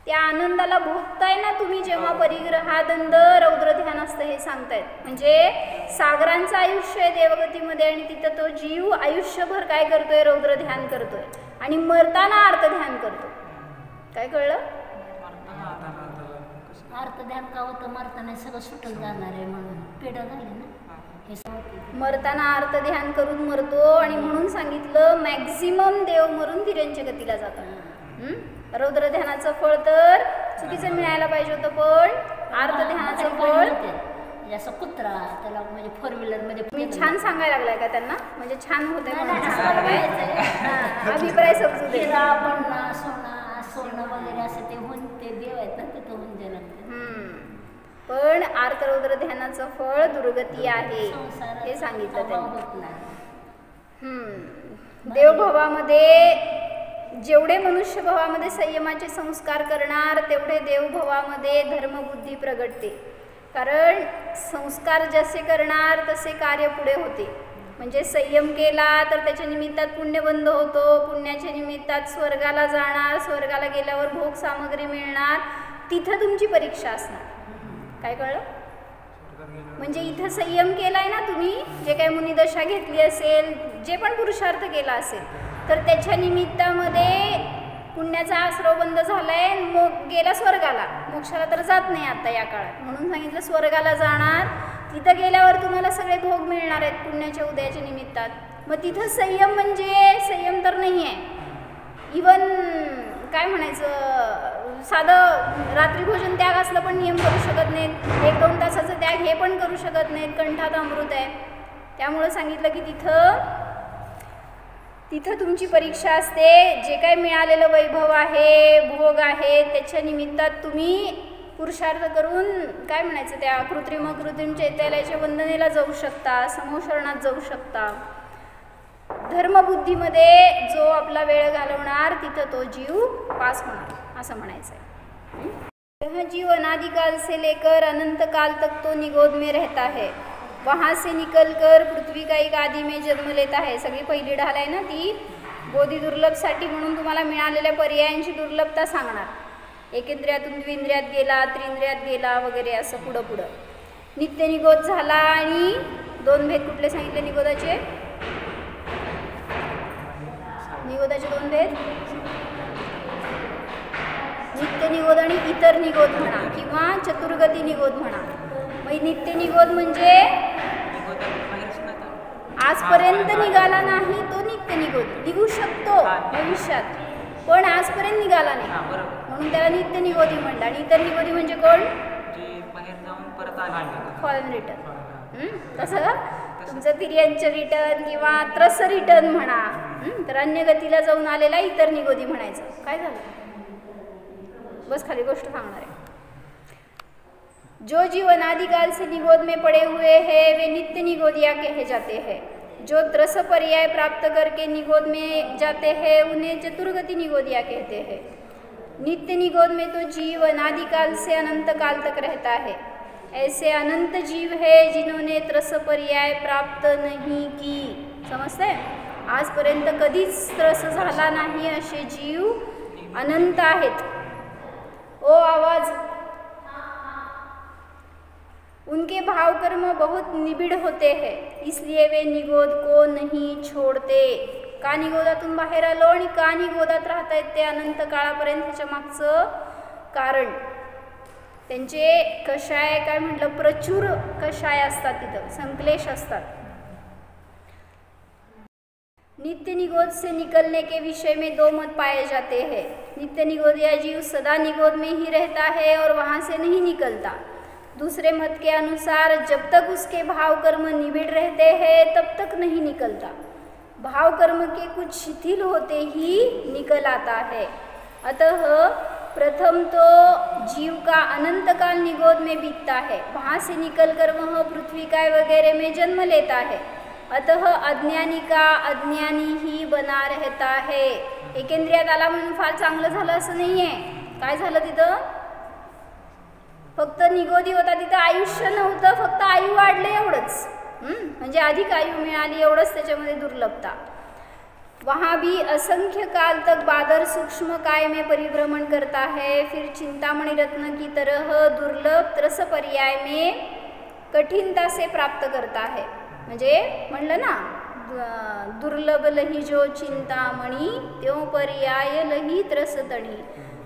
Speaker 1: त्या आनंदाला भोगताय ना तुम्ही जेव्हा परिग्रहादंड रौद्र ध्यान असतं हे सांगतायत. म्हणजे सागरांचं आयुष्य आहे देवगतीमध्ये, आणि तिथं तो जीव आयुष्यभर काय करतोय? रौद्र ध्यान करतोय, आणि मरताना अर्थ ध्यान करतो. काय कळलं?
Speaker 5: अर्थ ध्यान का होतं? मरताना सगळं सुटून जाणार आहे म्हणून पेढा झाले ना, हे सगळं
Speaker 1: मरताना अर्थ ध्यान करून मरतो, आणि म्हणून सांगितलं मॅक्झिमम देव मरून तिर्यंच्या गतीला जातात. रौद्र ध्यानाचं फळ तर चुकीचं मिळायला पाहिजे होतं, पण अर्थ ध्यानाचं फळ
Speaker 5: असं कुत्रा त्याला म्हणजे 4 व्हीलरमध्ये
Speaker 1: मी छान सांगायला लागलाय का त्यांना? म्हणजे छान होते अभिप्राय समजू दे.
Speaker 5: आपण सोनं वगैरे असं ते होऊन ते देव आहेत ना, तिथं होऊन द्यायला
Speaker 1: पण आर्त रौद्र ध्यानाचं फळ दुर्गती आहे हे सांगितलं त्यांनी. देवभवामध्ये जेवढे मनुष्य भवामध्ये संयमाचे संस्कार करणार तेवढे देवभवामध्ये धर्मबुद्धी प्रगटते. कारण संस्कार जसे करणार तसे कार्य पुढे होते. म्हणजे संयम केला तर त्याच्या निमित्तात पुण्यबंध होतो, पुण्याच्या निमित्तात स्वर्गाला जाणार, स्वर्गाला गेल्यावर भोग सामग्री मिळणार, तिथं तुमची परीक्षा असणार. काय कळलं? म्हणजे इथं संयम केलाय ना तुम्ही, जे काही मुनिदशा घेतली असेल, जे पण पुरुषार्थ केला असेल, तर त्याच्या निमित्तामध्ये पुण्याचा आश्रव बंद झालाय, मग गेला स्वर्गाला, मोक्षाला तर जात नाही आता या काळात, म्हणून सांगितलं स्वर्गाला जाणार, तिथं गेल्यावर तुम्हाला सगळे भोग मिळणार आहेत पुण्याच्या उदयाच्या निमित्तात. मग तिथं संयम म्हणजे संयम तर नाही आहे. इवन काय म्हणायचं, साधं रात्री भोजन त्याग असलं पण नियम करू शकत नाहीत, 1-2 तासाचं त्याग हे पण करू शकत नाहीत, कंठात अमृत आहे. त्यामुळं सांगितलं की तिथं तुमची परीक्षा असते. जे काही मिळालेलं वैभव आहे, भोग आहे, त्याच्या निमित्तात तुम्ही पुरुषार्थ करून काय म्हणायचं, त्या कृत्रिम चैत्यालयाच्या वंदनेला जाऊ शकता, समूहशरणात जाऊ शकता. धर्मबुद्धीमध्ये जो आपला वेळ घालवणार तिथं तो जीव पास होणार असं म्हणायचं आहे. यह जीव अनादिकाल से लेकर अनंत काल तक तो निगोद में रहता है, वहाँ से निकल कर पृथ्वी का एक आदि में जन्म लेता है. सगळी पहिली ढाल आहे ना ती बोधी दुर्लभसाठी म्हणून तुम्हाला मिळालेल्या पर्यायांची दुर्लभता सांगणार. एकेंद्रियातून द्विंद्रियात गेला, त्रिंद्रियात गेला वगैरे असं पुढं पुढं. नित्य निगोद झाला, आणि 2 भेद कुठले सांगितले निगोदाचे? निगोदाचे 2 भेद, नित्य निगोद आणि इतर निगोद म्हणा, किंवा चतुर्गती निगोद म्हणा. मग नित्य निगोद म्हणजे आजपर्यंत निघाला नाही तो नित्य निगोद, निघू शकतो भविष्यात पण आजपर्यंत निघाला नाही, म्हणून त्याला नित्य निगोदी म्हणलं. आणि इतर निगोदी म्हणजे कोण? Foreign return. तसं तुमचं तिर्यंच रिटर्न किंवा त्रस रिटर्न म्हणा, तर अन्य गतीला जाऊन आलेला इतर निगोदी म्हणायचं. काय झालं? बस खाली गोष्ट सांगणार आहे. जो जीव अनादिकाल से निगोद में पड़े हुए हैं वे नित्य निगोदिया कहे जाते हैं. जो त्रस पर्याय प्राप्त करके निगोद में जाते हैं उन्हें चतुर्गति निगोदिया कहते हैं. नित्य निगोद में तो जीव अनादिकाल से अनंत काल तक रहता है. ऐसे अनंत जीव है जिन्होंने त्रस पर्याय प्राप्त नहीं की. समजते? आजपर्यंत कधीच त्रस झाला नाही असे जीव अनंत आहेत. ओ आवाज, उनके भाव कर्म बहुत निबिड़ होते हैं, इसलिए वे निगोद को नहीं छोड़ते. का निगोदातून बाहेर आलो आणि का निगोदात राहता येत ते अनंत काळापर्यंत, ह्याच्या मागचं कारण त्यांचे कषाय काय म्हटलं, प्रचूर कषाय असतात, तिथं संक्लेश असतात. नित्य निगोद से निकलने के विषय में 2 मत पाए जाते हैं. नित्य निगोदिया जीव सदा निगोद में ही रहता है और वहाँ से नहीं निकलता. दूसरे मत के अनुसार जब तक उसके भाव कर्म निबिड़ रहते हैं तब तक नहीं निकलता, भाव कर्म के कुछ शिथिल होते ही निकल आता है। अतः प्रथम तो जीव का अनंत काल निगोद में बीतता है, वहाँ से निकलकर वह पृथ्वी काय वगैरह में जन्म लेता है। अतः अज्ञानी का अज्ञानी ही बना रहता है। एकेंद्रियात आला म्हणून फार चांगलं झालं असं नाही आहे. काय झालं तिथं? फक्त निगोदी होता, तिथं आयुष्य नव्हतं, फक्त आयु वाढले एवढंच. म्हणजे अधिक आयु मिळाली एवढंच त्याच्यामध्ये दुर्लभता. वहाँ भी असंख्य काल तक बादर सूक्ष्म काय में परिभ्रमण करता है, फिर चिंतामणि रत्न की तरह दुर्लभ त्रस पर्याय में कठिनता से प्राप्त करता है. म्हणजे म्हणलं ना, दुर्लभ लही जो चिंतामणी त्यों पर्याय लही त्रस तणी.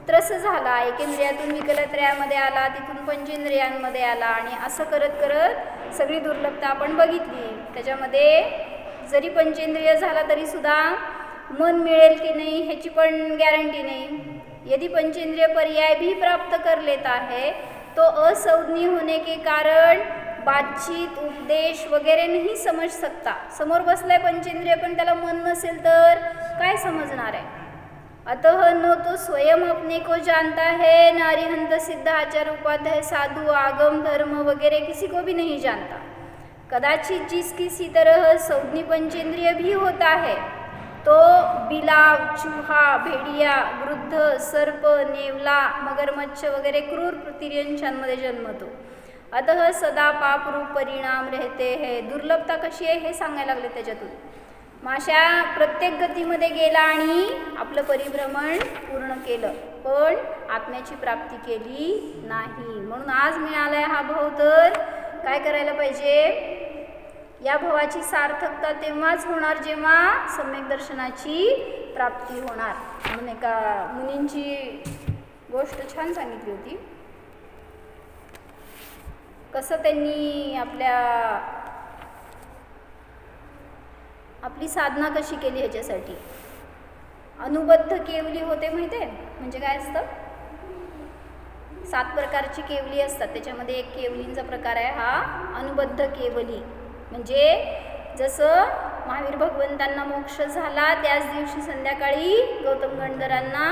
Speaker 1: त्रस झाला, एकेंद्रियातून विकलत्रयामध्ये आला, तिथून पंचेंद्रियांमध्ये आला आणि असं करत करत सगळी दुर्लभता आपण बघितली. त्याच्यामध्ये जरी पंचेंद्रिय झाला तरी सुद्धा मन मिळेल की नाही ह्याची पण गॅरंटी नाही. यदि पंचेंद्रिय पर्याय भी प्राप्त कर लेता है तो असंज्ञ होने के कारण बातचीत उपदेश वगैरे नहीं समझ सकता. समोर बसलाय पंचेंद्रिय पण त्याला मन नसेल तर काय समजणार आहे. अतः न तो स्वयं अपने को जानता है, न अरिहंत सिद्ध आचार उपाध्याय साधु आगम धर्म वगैरह किसी को भी नहीं जानता. कदाचित जिस किसी तरह संज्ञ पंचेंद्रिय भी होता है तो बिलाव, चूहा, भेड़िया, वृद्ध, सर्प, नेवला, मगरमच्छ वगैरे क्रूर तिर्यंशांमध्ये जन्मतो. अतः सदा पाप रूप परिणाम रहते हैं. दुर्लभता कशी आहे हे सांगायला लागले त्याच्यातून. माशा प्रत्येक गतीमध्ये गेला आणि आपलं परिभ्रमण पूर्ण केलं, पण आत्म्याची प्राप्ती केली नाही. म्हणून आज मिळालाय हा भाव, तर काय करायला पाहिजे? या भावाची सार्थकता तेव्हाच होणार जेव्हा सम्यक दर्शनाची प्राप्ती होणार. म्हणून एका मुनींची गोष्ट छान सांगितली होती, कसं त्यांनी आपली साधना कशी केली ह्याच्यासाठी. अनुबद्ध केवली होते माहिती आहे, म्हणजे काय असतं? 7 प्रकारची केवली असतात, त्याच्यामध्ये एक केवलींचा प्रकार आहे हा अनुबद्ध केवली. म्हणजे जसं महावीर भगवंतांना मोक्ष झाला त्याच दिवशी संध्याकाळी गौतम गंधरांना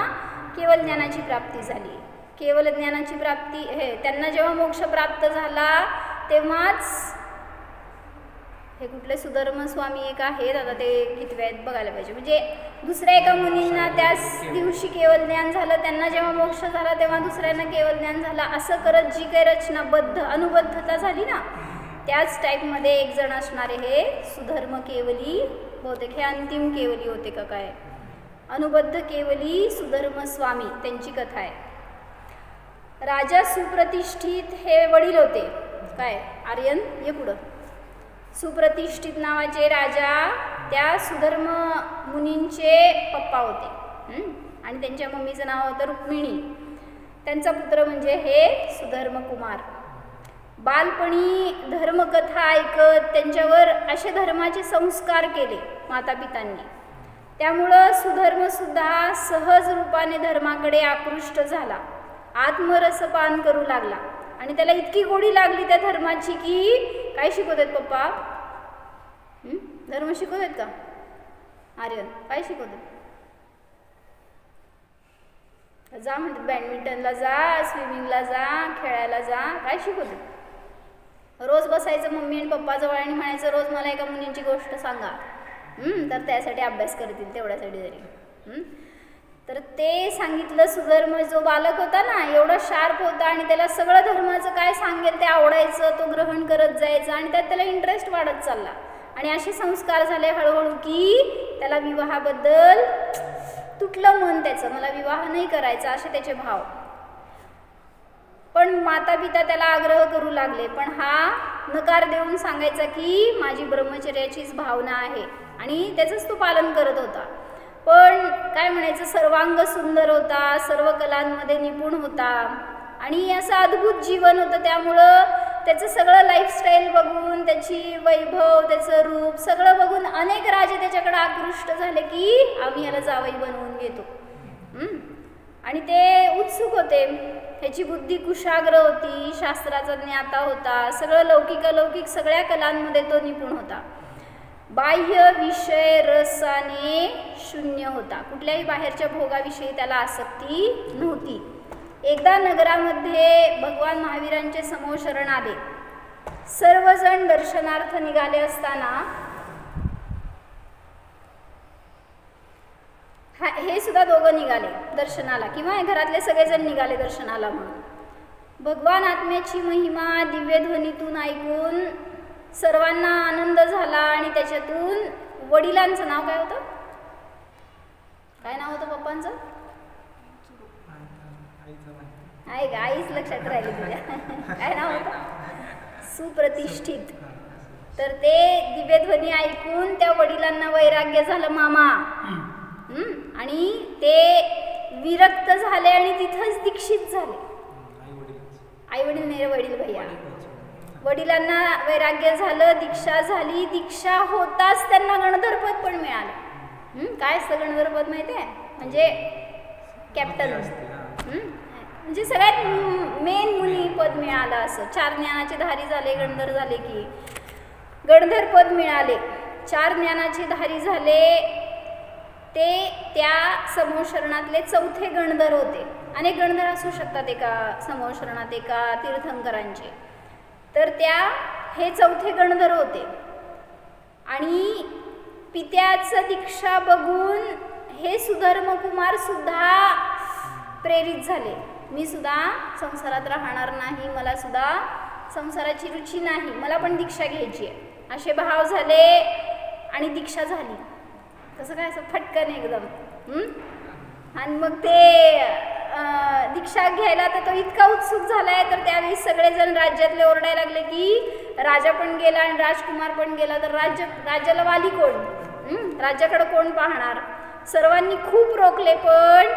Speaker 1: केवल ज्ञानाची प्राप्ती झाली. केवल ज्ञानाची प्राप्ती हे त्यांना जेव्हा मोक्ष प्राप्त झाला तेव्हाच हे कुठले सुधर्म स्वामी एक आहेत, आता ते कितवे आहेत बघायला पाहिजे. म्हणजे दुसऱ्या एका मुनींना त्याच दिवशी केवल ज्ञान झालं, त्यांना जेव्हा मोक्ष झाला तेव्हा दुसऱ्यांना केवल ज्ञान झाला. असं करत जी काही रचनाबद्ध अनुबद्धता झाली ना, त्याच टाईपमध्ये एक जण असणारे हे सुधर्म केवली, बहुतेक हे अंतिम केवली होते का काय, अनुबद्ध केवली सुधर्म स्वामी, त्यांची कथा आहे. राजा सुप्रतिष्ठित हे वडील होते काय, आर्यन ये पुढं. सुप्रतिष्ठित नावाचे राजा त्या सुधर्म मुनींचे पप्पा होते आणि त्यांच्या मम्मीचं नाव होतं रुक्मिणी. त्यांचा पुत्र म्हणजे हे सुधर्म कुमार. बालपणी धर्मकथा ऐकत त्यांच्यावर असे धर्माचे संस्कार केले मातापितांनी. त्यामुळं सुधर्मसुद्धा सहज रूपाने धर्माकडे आकृष्ट झाला, आत्मरसपान करू लागला आणि त्याला इतकी गोडी लागली त्या धर्माची की काय शिकवत आहेत पप्पा? धर्म शिकवत आहेत का आर्यन? काय शिकवत आहेत? जा म्हणतात बॅडमिंटनला जा, स्विमिंगला जा, खेळायला जा, काय शिकवत? रोज बसायचं मम्मी आणि पप्पाजवळ आणि म्हणायचं रोज मला एका मुलींची गोष्ट सांगा, तर त्यासाठी अभ्यास करतील तेवढ्यासाठी जरी. तर ते सांगितलं. सुधर्म जो बालक होता ना, एवढा शार्प होता आणि त्याला सगळं धर्माचं काय सांगेल ते आवडायचं, तो ग्रहण करत जायचं आणि त्यात त्याला इंटरेस्ट वाढत चालला. आणि असे संस्कार झाले हळूहळू की त्याला विवाहाबद्दल तुटलं मन त्याचं, मला विवाह नाही करायचा असे त्याचे भाव. पण माता पिता त्याला आग्रह करू लागले, पण हा नकार देऊन सांगायचा की माझी ब्रह्मचर्याचीच भावना आहे आणि त्याचंच तो पालन करत होता. पण काय म्हणायचं, सर्वांग सुंदर होता, सर्व कलांमध्ये निपुण होता आणि असं अद्भुत जीवन होतं. त्यामुळं त्याचं सगळं लाईफस्टाईल बघून, त्याची वैभव, त्याचं रूप सगळं बघून अनेक राजे त्याच्याकडे आकृष्ट झाले की आम्ही याला जावई बनवून घेतो. आणि ते उत्सुक होते. ह्याची बुद्धी कुशाग्र होती, शास्त्राचा ज्ञाता होता, सगळं लौकिक अलौकिक सगळ्या कलांमध्ये तो निपुण होता. बाह्य विषय रसाने शून्य होता, कुठल्याही बाहेरच्या भोगाविषयी त्याला आसक्ती नव्हती. एकदा नगरामध्ये भगवान महावीरांचे समोर शरण आले. सर्वजण दर्शनार्थ निघाले असताना हे सुद्धा दोघं निघाले दर्शनाला, किंवा घरातले सगळेजण निघाले दर्शनाला म्हणून. भगवान आत्म्याची महिमा दिव्यध्वनीतून ऐकून सर्वांना आनंद झाला आणि त्याच्यातून वडिलांचं नाव काय होतं? काय नाव होतं पप्पांचं? आहे का? आईच लक्षात राहिली तुझ्या. काय नाव होतं? सुप्रतिष्ठित. तर ते दिव्यध्वनी ऐकून त्या वडिलांना वैराग्य झालं मामा, आणि ते विरक्त झाले आणि तिथंच दीक्षित झाले. आई वडील नाही, वडील भैया. वडिलांना वैराग्य झालं, दीक्षा झाली. दीक्षा होताच त्यांना गणधरपद पण मिळालं. काय असतं गणधरपद माहिती आहे? म्हणजे कॅप्टन, म्हणजे सगळ्यात मेन मुनी पद मिळालं असं. 4 ज्ञानाचे धारी झाले, गणधर झाले की गणधर पद मिळाले. 4 ज्ञानाचे धारी झाले ते त्या समोशरणातले चौथे गणधर होते. अनेक गणधर असू शकतात एका समोशरणात, एका तीर्थंकरांचे. तर हे चौथे गणधर होते. आणि पित्याचं दीक्षा बघून हे सुधर्मकुमार सुद्धा प्रेरित झाले. मी सुद्धा संसारात राहणार नाही, मला सुद्धा संसाराची रुची नाही, मला पण दीक्षा घ्यायची आहे, असे भाव झाले आणि दीक्षा झाली. कसं काय? असं फटकन एकदम. आणि मग ते दीक्षा घ्यायला तर तो इतका उत्सुक झालाय, तर त्यावेळी सगळेजण राज्यातले ओरडायला लागले की राजा पण गेला आणि राजकुमार पण गेला, तर राज्याला वाली कोण? राज्याकडे कोण पाहणार? सर्वांनी खूप रोखले, पण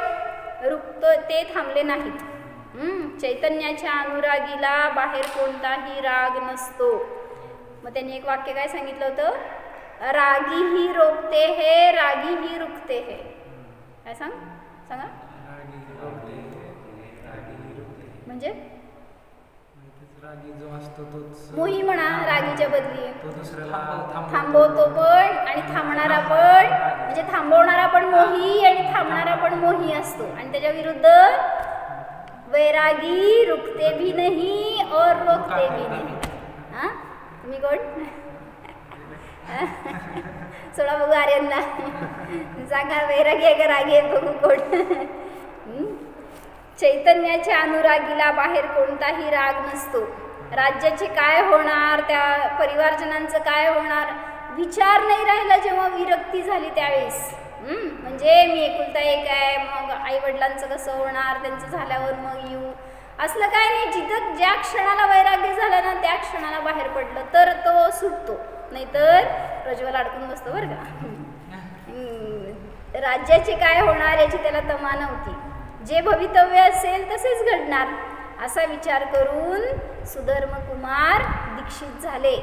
Speaker 1: ते थांबले नाहीत. चैतन्याच्या अनुरागीला बाहेर कोणताही राग नसतो. मग त्यांनी एक वाक्य काय सांगितलं होतं? रागी ही रोकते है, रागी ही रुकते है. काय सांगा? म्हणजे
Speaker 4: रागी जो असतो तोच
Speaker 1: मोही म्हणा, रागीच्या बदली
Speaker 4: तो दुसऱ्याला
Speaker 1: थांबवतो पण आणि थांबणारा पण, म्हणजे थांबवणारा पण मोही आणि थांबणारा पण मोही असतो. आणि त्याच्या विरुद्ध वैरागी रुकते भी नहीं और रोकते भी नहीं. हा, तुम्ही कोण? सोडा बघू आर्यनला, सांगा वैरागी आहे का रागी आहे, बघू कोण. चैतन्याच्या अनुरागीला बाहेर कोणताही राग नसतो. राज्याचे काय होणार, त्या परिवारजनांचं काय होणार, विचार नाही राहिला जेव्हा विरक्ती झाली त्यावेळेस. म्हणजे मी एकुलता एक आहे, मग आई वडिलांचं कसं होणार, त्यांचं झाल्यावर मग येऊ, असलं काय नाही. जिथं ज्या क्षणाला वैराग्य झालं ना, त्या क्षणाला बाहेर पडलं तर तो सुटतो, नाहीतर प्रज्वल अडकून बसतो बरं का. राज्याचे काय होणार याची त्याला तमा नव्हती. जे भवितव्य असेल तसेच घडणार असा विचार करून सुधर्मकुमार दीक्षित झाले.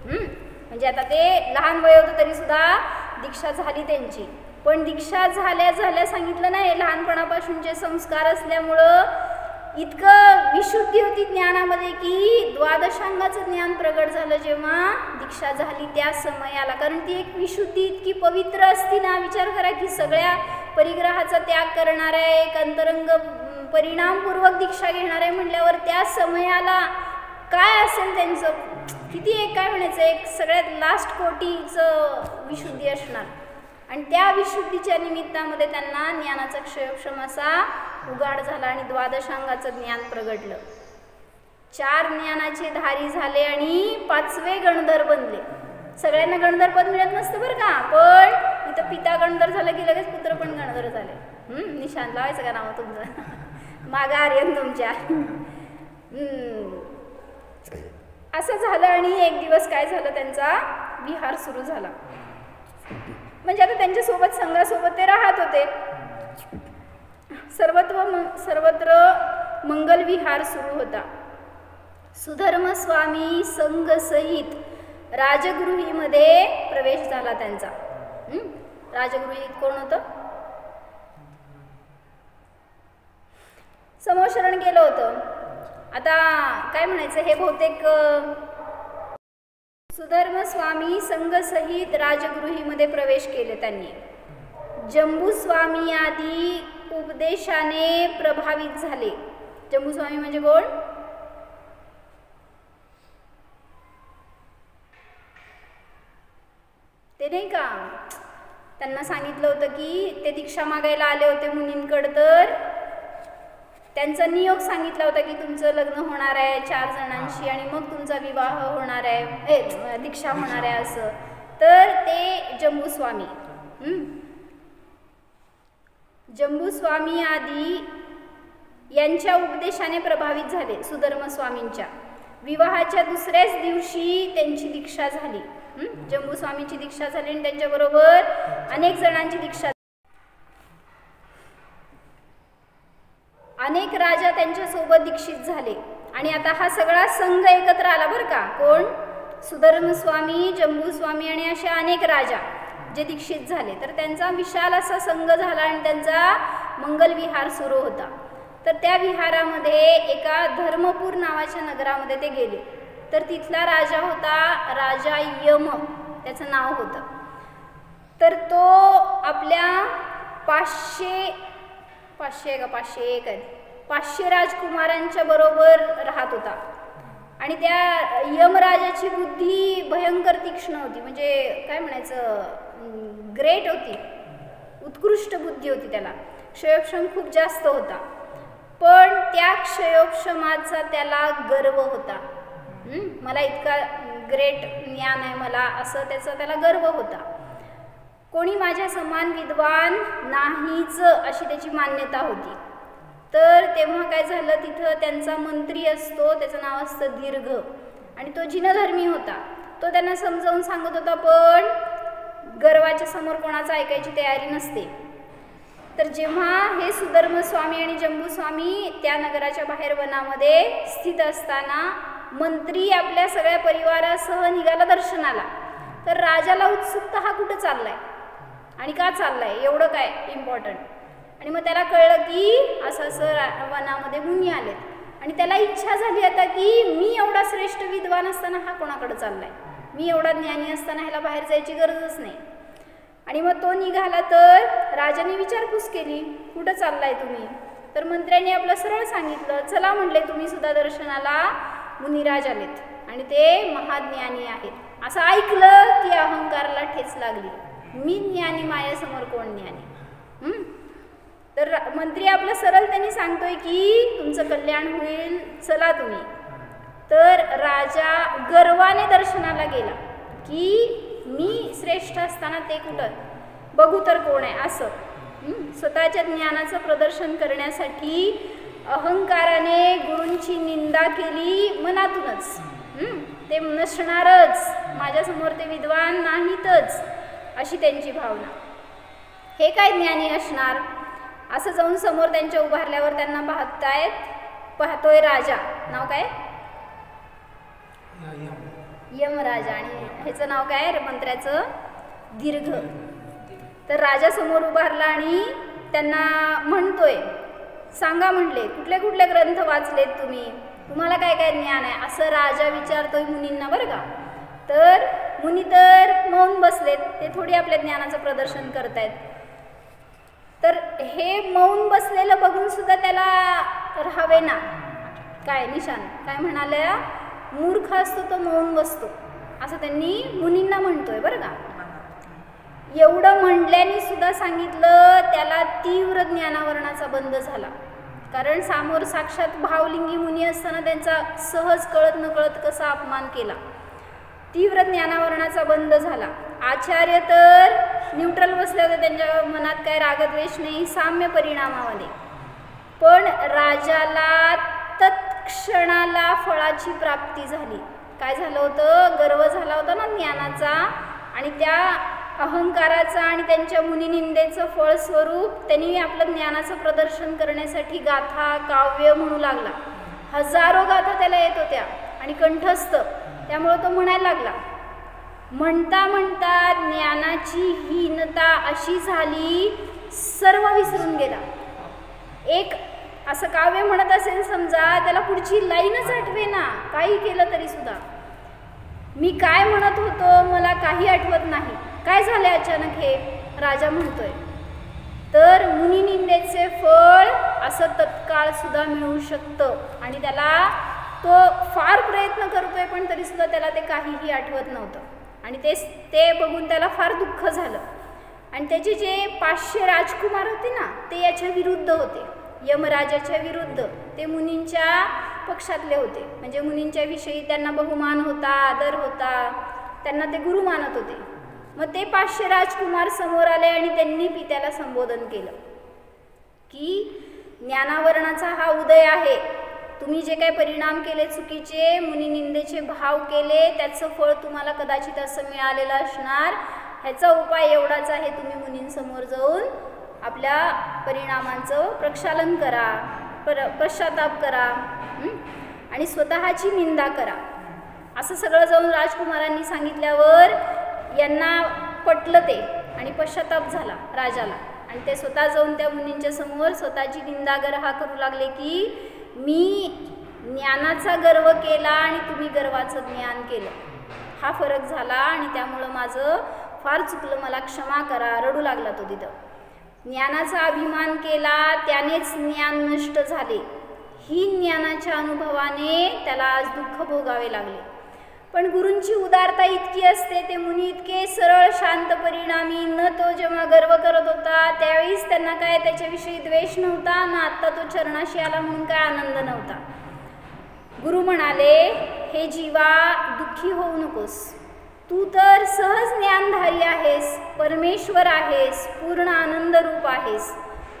Speaker 1: म्हणजे आता ते लहान वय होतं तरी सुद्धा दीक्षा झाली त्यांची. पण दीक्षा झाल्या सांगितलं नाही, लहानपणापासूनचे संस्कार असल्यामुळं इतकं विशुद्धी होती ज्ञानामध्ये की द्वादशांगाचं ज्ञान प्रगट झालं जेव्हा दीक्षा झाली त्या समयाला. कारण ती एक विशुद्धी इतकी पवित्र असती ना, विचार करा की सगळ्या परिग्रहाचा त्याग करणाऱ्या, एक अंतरंग परिणामपूर्वक दीक्षा घेणारे म्हटल्यावर त्या समयाला काय असेल त्यांचं, किती एक काय म्हणायचं, एक सगळ्यात लास्ट कोटीचं विशुद्धी असणार. आणि त्या विशुद्धीच्या निमित्तामध्ये त्यांना ज्ञानाचा क्षयक्षम असा उगाड झाला आणि द्वादशांगाचं ज्ञान प्रगटलं. 4 ज्ञानाचे धारी झाले आणि 5वे गणधर बनले. सगळ्यांना गणधर पद मिळत नसतं बरं का, पण इथं पिता गणधर झालं की लगेच पुत्र पण गणधर झाले. निशान लावायचं का नाव तुमचं? मागा आर्यन तुमच्या. असं झालं आणि एक दिवस काय झालं, त्यांचा विहार सुरू झाला. म्हणजे आता त्यांच्यासोबत संघासोबत ते राहत होते. सर्वत्र मंगल विहार सुरू होता. सुधर्म स्वामी संघसहित राजगृहीमध्ये प्रवेश झाला त्यांचा. राजगृहीत कोण होतं? समोशरण केलं होतं. आता काय म्हणायचं, हे बहुतेक सुधर्म स्वामी संघसहित राजगृहीमध्ये प्रवेश केले त्यांनी. जंबूस्वामी आदी उपदेशाने प्रभावित झाले. जंबूस्वामी म्हणजे कोण? ते नाही का, त्यांना सांगितलं होतं की ते दीक्षा मागायला आले होते मुनींकडे, तर त्यांचा नियोग सांगितला होता की तुमचं लग्न होणार आहे 4 जणांशी आणि मग तुमचा विवाह होणार आहे, दीक्षा होणार आहे असं. तर ते जंबूस्वामी जंबूस्वामी आदी यांच्या उपदेशाने प्रभावित झाले. सुधर्म स्वामींच्या विवाहाच्या दुसऱ्याच दिवशी त्यांची दीक्षा झाली. जंबूस्वामींची दीक्षा झाली आणि त्यांच्याबरोबर अनेक जणांची दीक्षा, अनेक राजा त्यांच्यासोबत दीक्षित झाले. आणि आता हा सगळा संघ एकत्र आला बरं का. कोण? सुधर्मस्वामी, जंबूस्वामी आणि असे अनेक राजा जे दीक्षित झाले. तर त्यांचा विशाल असा संघ झाला आणि त्यांचा मंगल विहार सुरू होता. तर त्या विहारामध्ये एका धर्मपूर नावाच्या नगरामध्ये ते गेले. तर तिथला राजा होता राजा यम, त्याचं नाव होतं. तर तो आपल्या 500 राजकुमारांच्या बरोबर राहत होता. आणि त्या यमराजाची बुद्धी भयंकर तीक्ष्ण होती, म्हणजे काय म्हणायचं, ग्रेट होती, उत्कृष्ट बुद्धी होती त्याला. क्षयोक्षम खूप जास्त होता. पण त्या क्षयोक्षमाचा त्याला गर्व होता. मला इतका ग्रेट ज्ञान आहे मला, असं त्याला गर्व होता. कोणी माझ्या समान विद्वान नाहीच अशी त्याची मान्यता होती. तर तेव्हा काय झालं, तिथं त्यांचा मंत्री असतो, त्याचं नाव असतं दीर्घ, आणि तो जिनधर्मी होता. तो त्यांना समजावून सांगत होता, पण गर्वाच्या समोर कोणाचं ऐकायची तयारी नसते. तर जेव्हा हे सुधर्मस्वामी आणि जंबूस्वामी त्या नगराच्या बाहेर वनामध्ये स्थित असताना मंत्री आपल्या सगळ्या परिवारासह निघाला दर्शनाला. तर राजाला उत्सुकता, हा कुठं चाललाय आणि का चाललाय, एवढं काय इम्पॉर्टंट. आणि मग त्याला कळलं की असं वनामध्ये मुनी आलेत आणि त्याला इच्छा झाली आता की मी एवढा श्रेष्ठ विद्वान असताना हा कोणाकडे चाललाय, मी एवढा ज्ञानी असताना ह्याला बाहेर जायची गरजच नाही. आणि मग तो निघाला. तर राजाने विचारपूस केली, कुठं चाललाय तुम्ही? तर मंत्र्यांनी आपलं सरळ सांगितलं, चला म्हणले तुम्ही सुद्धा दर्शनाला, मुनिराज आलेत आणि ते महाज्ञानी आहेत. असं ऐकलं की अहंकाराला ठेच लागली, मी ज्ञानी, माझ्यासमोर कोण ज्ञानी. तर मंत्री आपलं सरळ त्यांनी सांगतोय की तुमचं कल्याण होईल, चला तुम्ही. तर राजा गर्वाने दर्शनाला गेला की मी श्रेष्ठ असताना ते कुठं, बघू तर कोण आहे असं. स्वतःच्या ज्ञानाचं प्रदर्शन करण्यासाठी अहंकाराने गुरूंची निंदा केली मनातूनच. ते नसणारच, माझ्यासमोर ते विद्वान नाहीतच, अशी त्यांची भावना. हे काय ज्ञानी असणार, असं जाऊन समोर त्यांच्या उभारल्यावर त्यांना पाहतोय राजा. नाव काय? यमराजा. आणि ह्याचं नाव काय मंत्र्याचं? दीर्घ. तर राजा समोर उभारला आणि त्यांना म्हणतोय, सांगा म्हणले कुठले कुठले ग्रंथ वाचलेत तुम्ही, तुम्हाला काय काय ज्ञान आहे, असं राजा विचारतोय मुनींना बरं का. तर मुनी तर मौन बसलेत, ते थोडी आपल्या ज्ञानाचं प्रदर्शन करतायत. तर हे मौन बसलेलं बघून सुद्धा त्याला राहावे ना, काय निशान, काय म्हणाले, मूर्ख असतो तो मौन बसतो, असं त्यांनी मुनींना म्हणतोय बरं का. एवढं म्हणल्याने सुद्धा सांगितलं त्याला तीव्र ज्ञानावरणाचा बंध झाला. कारण समोर साक्षात भावलिंगी मुनी असताना त्यांचा सहज कळत नकळत कसा अपमान केला. तीव्र ज्ञानावरणाचा बंध झाला. आचार्य तर न्यूट्रल बसले होते, त्यांच्या मनात काय रागद्वेष नाही, साम्य परिणामामध्ये. पण राजाला तत्क्षणाला फळाची प्राप्ती झाली. काय झालं होतं, गर्व झाला होता ना ज्ञानाचा, आणि त्या अहंकाराचा आणि त्यांच्या मुनिनिंदेचं फळस्वरूप त्यांनी आपलं ज्ञानाचं प्रदर्शन करण्यासाठी गाथा काव्य म्हणू लागला. हजारो गाथा त्याला येत होत्या आणि कंठस्थ, त्यामुळं तो म्हणायला लागला. म्हणता म्हणता ज्ञानाची हीनता अशी झाली, सर्व विसरून गेला. एक असं काव्य म्हणत असेल समजा, त्याला पुढची लाईनच आठवे ना, काही केलं तरी सुद्धा. मी काय म्हणत होतो मला काही आठवत नाही, काय झाले अचानक हे राजा म्हणतोय. तर मुनिनिंदेचे फळ असं तत्काळ सुद्धा मिळू शकतं आणि त्याला तो फार प्रयत्न करतोय पण तरी सुद्धा त्याला ते काहीही आठवत नव्हतं आणि ते बघून त्याला फार दुःख झालं. आणि त्याचे जे 500 राजकुमार होते ना, ते याच्या विरुद्ध होते, यमराजाच्या विरुद्ध. ते मुनींच्या पक्षातले होते, म्हणजे मुनींच्या विषयी त्यांना बहुमान होता, आदर होता, त्यांना ते गुरु मानत होते. मग ते 500 राजकुमार समोर आले आणि त्यांनी पित्याला संबोधन केलं की ज्ञानावरणाचा हा उदय आहे, तुम्ही जे काही परिणाम केले चुकीचे, मुनिनिंदेचे भाव केले, त्याचं फळ तुम्हाला कदाचित असं मिळालेलं असणार. ह्याचा उपाय एवढाच आहे, तुम्ही मुनींसमोर जाऊन आपल्या परिणामांचं प्रक्षालन करा, पश्चाताप करा आणि स्वतःची निंदा करा. असं सगळं जाऊन राजकुमारांनी सांगितल्यावर यांना पटलं ते आणि पश्चाताप झाला राजाला. आणि ते स्वतः जाऊन त्या मुनींच्या समोर स्वतःची निंदा हा करू लागले की मी ज्ञानाचा गर्व केला आणि तुम्ही गर्वाचं ज्ञान केलं, हा फरक झाला आणि त्यामुळं माझं फार चुकलं, मला क्षमा करा. रडू लागला तो तिथं. ज्ञानाचा अभिमान केला, त्यानेच ज्ञान नष्ट झाले. ही ज्ञानाच्या अनुभवाने त्याला आज दुःख भोगावे लागले. पण गुरूंची उदारता इतकी असते, ते मुनी इतके सरळ शांत परिणामी, न तो जेव्हा गर्व करत होता त्यावेळीच त्यांना काय त्याच्याविषयी द्वेष नव्हता, ना आत्ता तो चरणाशी आला म्हणून काय आनंद नव्हता. गुरु म्हणाले, हे जीवा दुःखी होऊ नकोस, तू तर सहज ज्ञानधारी आहेस, परमेश्वर आहेस, पूर्ण आनंद रूप आहेस,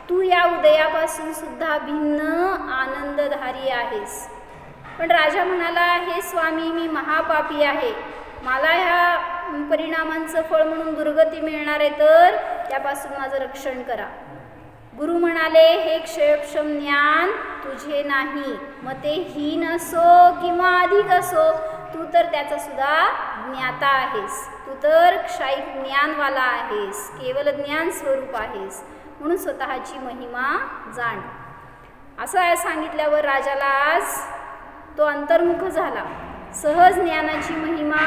Speaker 1: तू या उदयापासून सुद्धा भिन्न आनंदधारी आहेस. पण राजा म्हणाला, हे स्वामी मी महापापी आहे, मला ह्या परिणामांचं फळ म्हणून दुर्गती मिळणार आहे, तर त्यापासून माझं रक्षण करा. गुरु म्हणाले, हे क्षयक्षम ज्ञान तुझे नाही, मग ते हीन असो किंवा अधिक असो, तू तर त्याचा सुद्धा ज्ञाता आहेस, तू तर क्षयिक ज्ञानवाला आहेस, केवळ ज्ञान स्वरूप आहेस, म्हणून स्वतःची महिमा जाण. असं सांगितल्यावर राजाला आज तो अंतर्मुख झाला. सहज ज्ञानाची महिमा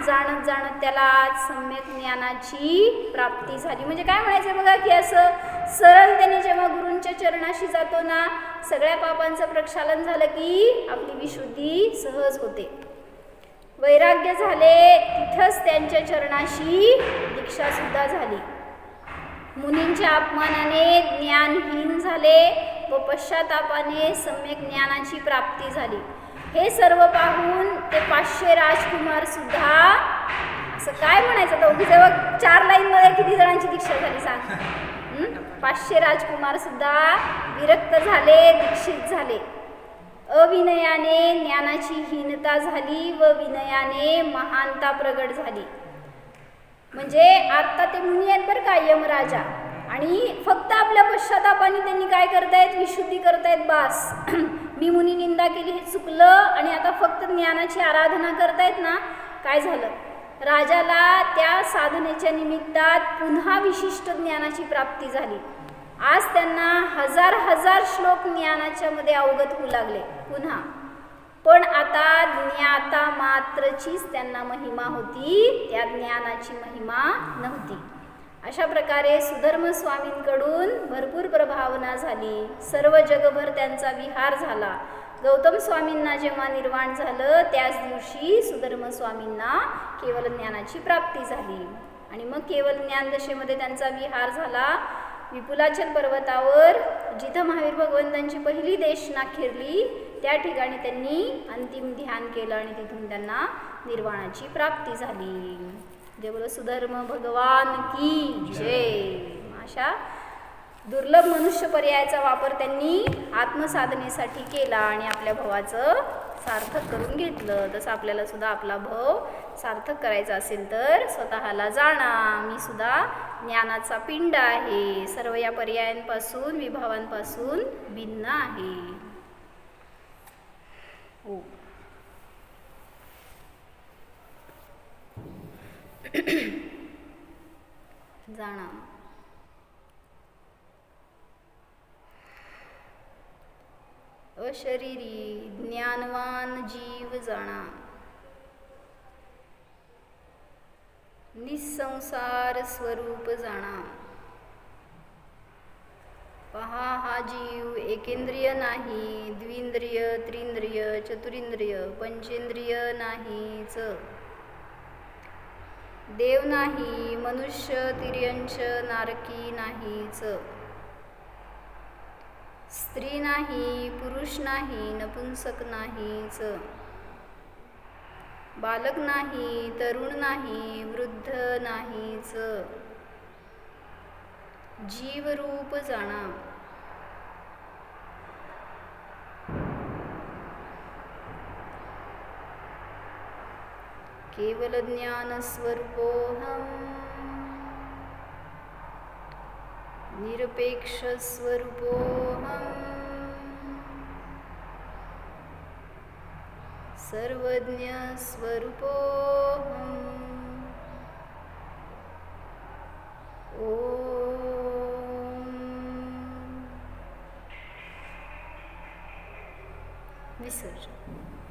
Speaker 1: जाणत जाणत त्याला आज सम्यक ज्ञानाची प्राप्ती झाली. म्हणजे काय म्हणायचं बघा की असं सरळ त्याने जेव्हा गुरूंच्या चरणाशी जातो ना, सगळ्या पापांचं प्रक्षालन झालं की आपली विशुद्धी सहज होते, वैराग्य झाले, तिथंच त्यांच्या चरणाशी दीक्षा सुद्धा झाली. मुनींच्या अपमानाने ज्ञानहीन झाले व पश्चातापाने सम्यक ज्ञानाची प्राप्ती झाली. हे सर्व पाहून ते 500 राजकुमार सुद्धा असं काय म्हणायचं, दोघी जवळ 4 लाईनमध्ये किती जणांची दीक्षा झाली सांग. 500 राजकुमार सुद्धा विरक्त झाले, दीक्षित झाले. अविनयाने ज्ञानाची हीनता झाली व विनयाने महानता प्रगट झाली. म्हणजे आता ते मुनी आहेत बरं का, यमराजा, आणि फक्त आपल्या पश्चातापाने त्यांनी काय करतायत, विशुद्धी करतायत. बास, मी मुनी निंदा केली हे चुकलं आणि आता फक्त ज्ञानाची आराधना करतायत ना. काय झालं, राजाला त्या साधनेच्या निमित्तात पुन्हा विशिष्ट ज्ञानाची प्राप्ती झाली. आज त्यांना हजार हजार श्लोक ज्ञानाच्या मध्ये अवगत होऊ लागले पुन्हा. पण आता ज्ञाता मात्रचीच त्यांना महिमा होती, त्या ज्ञानाची महिमा नव्हती. अशा प्रकारे सुधर्म स्वामींकडून भरपूर प्रभावना झाली, सर्व जगभर त्यांचा विहार झाला. गौतम स्वामींना जेव्हा निर्वाण झालं त्याच दिवशी सुधर्म स्वामींना केवळ ज्ञानाची प्राप्ती झाली आणि मग केवळ ज्ञान दशेमध्ये त्यांचा विहार झाला. विपुलाचल पर्वतावर जिथं महावीर भगवंतांची पहिली देशना खेरली त्या ठिकाणी त्यांनी अंतिम ध्यान केलं आणि तिथून त्यांना निर्वाणाची प्राप्ती झाली. जय बोलो सुधर्म भगवान की जय. अशा दुर्लभ मनुष्य पर्यायाचा वापर त्यांनी आत्मसाधनेसाठी केला आणि आपल्या भवाचं सार्थक करून घेतलं. तसं आपल्याला सुद्धा आपला भव सार्थक करायचा असेल तर स्वतःला जाणा, मी सुद्धा ज्ञानाचा पिंड आहे, सर्व या पर्यायांपासून विभावांपासून भिन्न आहे. हो जाणा. अशरीरी ज्ञानवान जीव जाणा, निसंसार स्वरूप जाणा. पहा हा जीव एकेंद्रिय नाही, द्विंद्रिय, त्रिंद्रिय, चतुरिंद्रिय, पंचेंद्रिय नाहीच. देव नाही, मनुष्य, तिर्यंश, नारकी नाहीच. स्त्री नाही, पुरुष नाही, नपुंसक नाहीच. बालक नाही, तरुण नाही, वृद्ध नाहीच. जीवरूप जाणा. केवल ज्ञान स्वरूपोऽहम्, निरपेक्ष स्वरूपोऽहम्, सर्वज्ञ स्वरूपोऽहम्. ओम. विसर्जन.